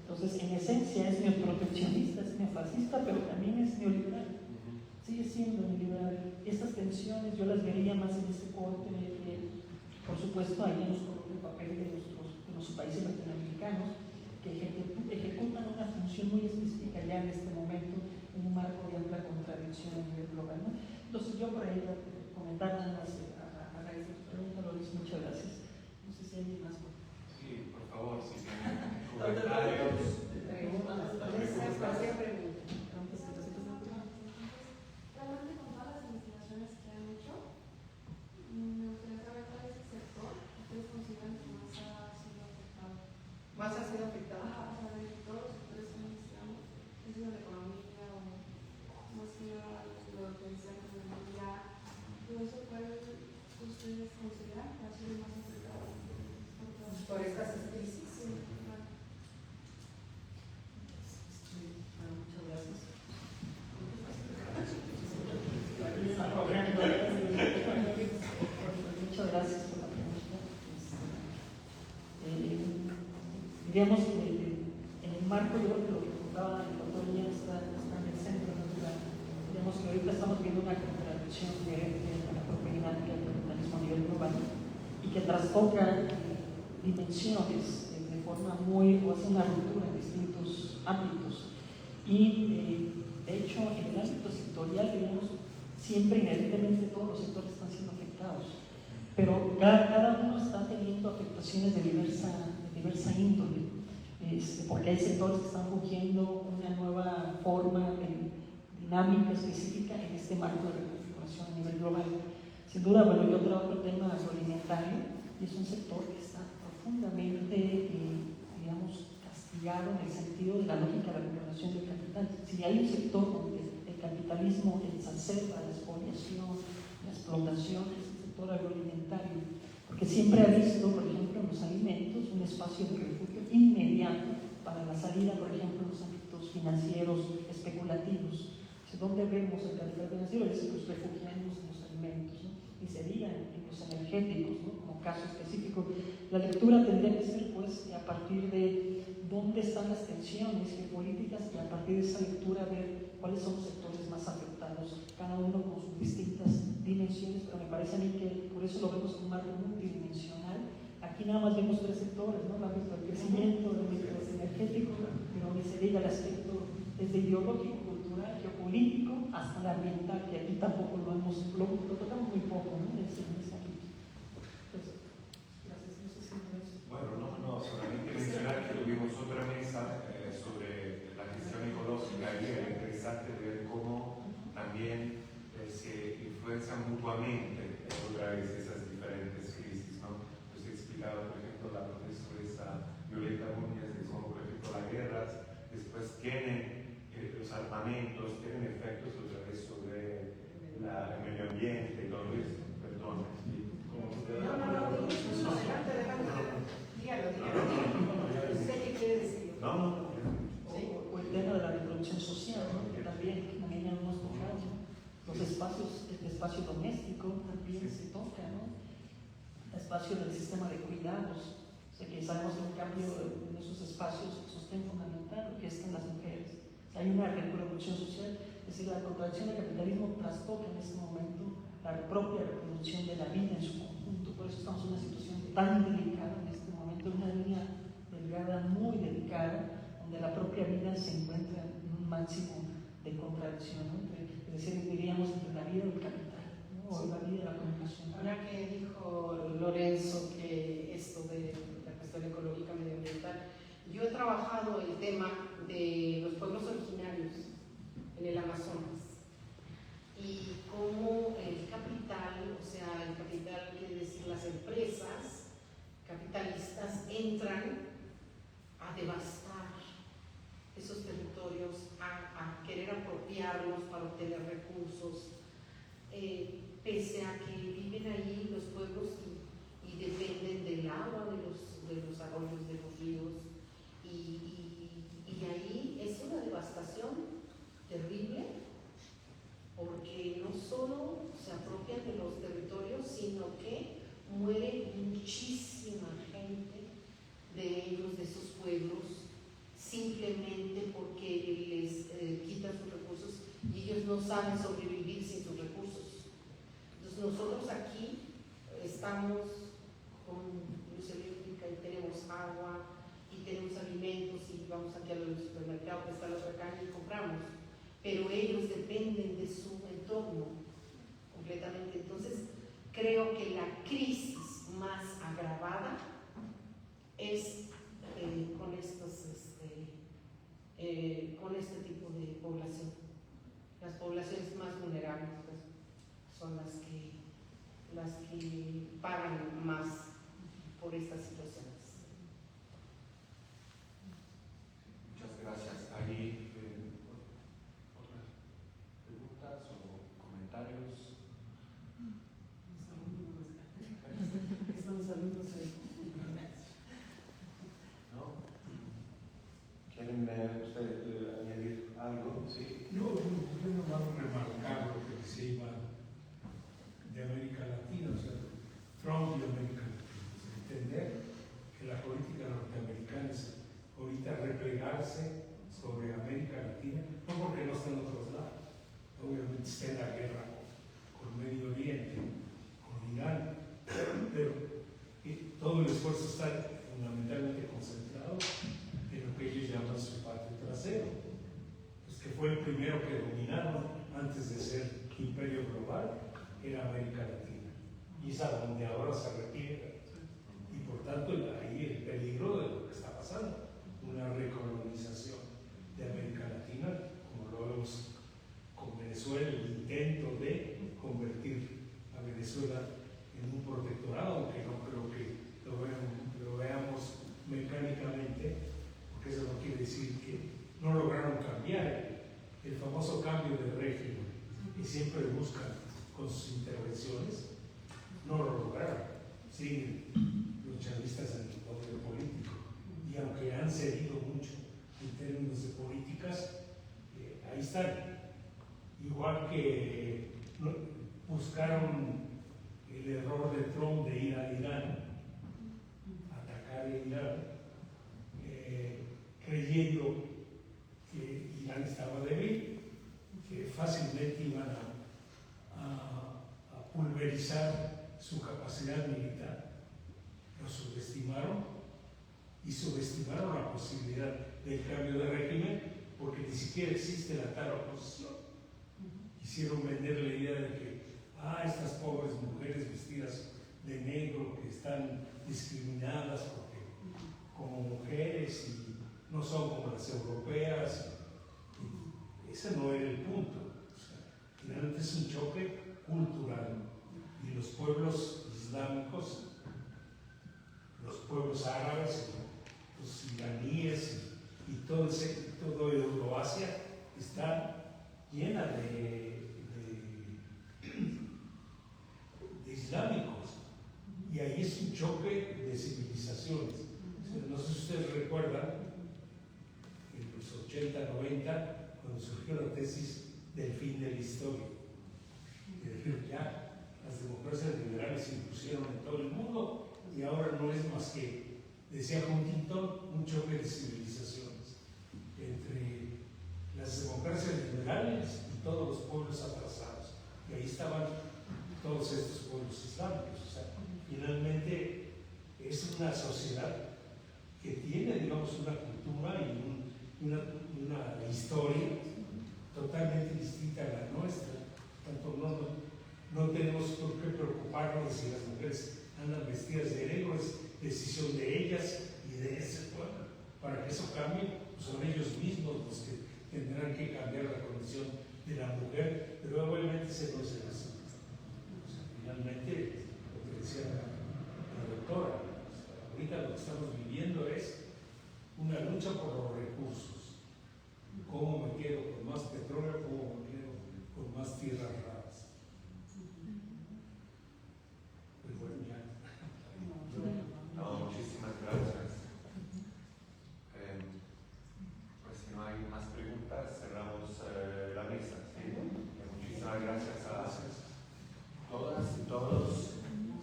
Entonces, en esencia es neoproteccionista, es neofascista, pero también es neoliberal. Sigue siendo neoliberal. Estas tensiones yo las vería más en este corte, por supuesto, ahí nos coloca el papel de los países latinoamericanos que ejecutan una función muy específica ya en este momento en un marco de amplia contradicción a nivel global, ¿no? Entonces, yo por ahí comentar nada más a raíz de tu pregunta, Loris, muchas gracias. No sé si hay alguien más. Sí, por favor, si tienen comentarios. Realmente con todas las investigaciones que han hecho, me gustaría saber cuál es el sector que ustedes consideran que más ha sido afectado. ¿Más ha sido afectado? O sea, de todos los sectores que investigamos, es de la economía o más que lo que decían como el mundial, todo eso, ¿cuál ustedes consideran que ha sido más afectado? Por estas crisis. Sí, claro. Bueno, muchas gracias. Muchas gracias por la pregunta. Diríamos que en el marco, yo creo que lo que contaba el doctor Díaz está en el centro, ¿no? Digamos que ahorita estamos viendo una contradicción inherente a la propia dinámica del capitalismo a nivel global y que trastoca dimensiones de forma o hace una ruptura en distintos ámbitos. Y de hecho, en el ámbito sectorial, digamos, siempre inherentemente todos los sectores están siendo afectados, pero cada uno está teniendo afectaciones de diversa índole, porque hay sectores que están surgiendo una nueva forma de dinámica específica en este marco de reconfiguración a nivel global. Sin duda, bueno, yo traigo otro tema agroalimentario, y es un sector que está profundamente, digamos, castigado en el sentido de la lógica de la acumulación del capital. Si hay un sector donde el capitalismo exacerba la expoliación, la explotación, es el sector agroalimentario, porque siempre ha visto, por ejemplo, en los alimentos un espacio de refugio inmediato para la salida, por ejemplo, en los ámbitos financieros especulativos. ¿Dónde vemos el capital financiero? Es pues, refugiarnos en los alimentos, ¿no? Y se diga en los energéticos, ¿no? Como caso específico. La lectura tendría que ser, pues, a partir de dónde están las tensiones geopolíticas y a partir de esa lectura ver cuáles son los sectores más afectados, cada uno con sus distintas dimensiones, pero me parece a mí que por eso lo vemos como un marco multidimensional. Aquí nada más vemos tres sectores, ¿no? El ámbito del crecimiento, el ámbito energético, pero ni se diga el aspecto desde ideológico, cultural, geopolítico, hasta el ambiental, que aquí tampoco lo tocamos muy poco, ¿no? En ese ámbito. Entonces, gracias. No sé si Bueno, no, solamente mencionar que tuvimos otra mesa sobre la gestión ecológica y era interesante ver cómo también se influencian mutuamente otra vez esas diferentes crisis, ¿no? Pues explicaba, por ejemplo, la profesora Violeta Núñez de cómo, por ejemplo, las guerras después tienen los armamentos, tienen efectos otra vez sobre el medio ambiente y todo eso. Perdón. ¿Usted qué quiere decir? No. o el tema de la reproducción social, ¿no? Que también ya hemos tocado, ¿no? Los espacios, el espacio doméstico también se toca, ¿no? El espacio del sistema de cuidados, o sea que sabemos que en cambio en esos espacios el sostén fundamental que están las mujeres. Hay una reproducción social, es decir, la contradicción del capitalismo trastoca en este momento a la propia reproducción de la vida en su conjunto. Por eso estamos en una situación tan delicada en este momento, una línea delgada muy delicada, donde la propia vida se encuentra en un máximo de contradicción, ¿no? Es decir, diríamos entre la vida y el capital, ¿no? O la vida y la comunicación. Ahora que dijo Lorenzo que esto de la cuestión ecológica medioambiental, yo he trabajado el tema de los pueblos originarios en el Amazonas y cómo el capital, o sea, el capital quiere decir las empresas capitalistas entran a devastar esos territorios, a querer apropiarlos para obtener recursos, pese a que viven ahí los pueblos y dependen del agua de los arroyos, de los ríos, y ahí es una devastación terrible, porque no solo se apropian de los territorios, sino que muere muchísima gente de ellos, de esos pueblos, simplemente porque les quitan sus recursos y ellos no saben sobrevivir sin sus recursos. Entonces nosotros aquí estamos con luz eléctrica y tenemos agua y tenemos alimentos y vamos aquí al supermercado que está la otra calle y compramos, pero ellos dependen de su entorno completamente. Entonces creo que la crisis más agravada es con este tipo de población. Las poblaciones más vulnerables pues, son las que pagan más por estas situaciones. Muchas gracias. ¿Hay otras preguntas o comentarios? Estamos hablando de... ¿No? ¿Quieren usted añadir algo? Sí. Yo nomás remarcar lo que se iba de América Latina, o sea, Trump y América Latina. O sea, entender que la política norteamericana es ahorita replegarse sobre América Latina, no porque no está en otros lados, obviamente está en la guerra con Medio Oriente, con Irán, pero todo el esfuerzo está fundamentalmente concentrado en lo que ellos llaman su patio trasero, pues que fue el primero que dominaron antes de ser imperio global, era América Latina, y es a donde ahora se repliega, y por tanto ahí el peligro de lo que está pasando, una recolonización de América Latina, como lo vemos con Venezuela, el intento de convertir a Venezuela en un protectorado, aunque no creo que lo veamos mecánicamente, porque eso no quiere decir que no lograron cambiar el famoso cambio de régimen que siempre buscan con sus intervenciones, no lo lograron. Siguen los chavistas en el poder político, y aunque han cedido mucho en términos de políticas, ahí están. Igual que buscaron el error de Trump de ir a Irán, atacar a Irán, creyendo que Irán estaba débil, que fácilmente iban a pulverizar su capacidad militar. Lo subestimaron y subestimaron la posibilidad del cambio de régimen, porque ni siquiera existe la tal oposición. Quisieron vender la idea de que estas pobres mujeres vestidas de negro que están discriminadas porque como mujeres y no son como las europeas. Ese no era el punto. O sea, finalmente es un choque cultural, y los pueblos islámicos, los pueblos árabes, los iraníes y todo Euroasia está llena de islámicos, y ahí es un choque de civilizaciones. No sé si ustedes recuerdan, en los 80, 90, cuando surgió la tesis del fin de la historia. Es decir, ya las democracias liberales se impusieron en todo el mundo, y ahora no es más que, decía Huntington, un choque de civilizaciones entre las democracias liberales y todos los pueblos atrasados. Y ahí estaban tenemos una cultura y una historia totalmente distinta a la nuestra. Tanto no tenemos por qué preocuparnos de si las mujeres andan vestidas de negro, es decisión de ellas y de ese pueblo. Para que eso cambie, pues son ellos mismos los que tendrán que cambiar la condición de la mujer, pero obviamente se no es así. O sea, finalmente, lo que decía la doctora, ahorita lo que estamos viviendo es una lucha por los recursos. ¿Cómo me quedo con más petróleo? ¿Cómo me quedo con más tierras raras? Pues bueno, ya. No, muchísimas gracias. Pues si no hay más preguntas, cerramos la mesa. ¿Sí? Muchísimas gracias a todas y todos.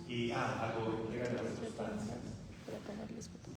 Y hago entrega de las sustancias. Para tomarles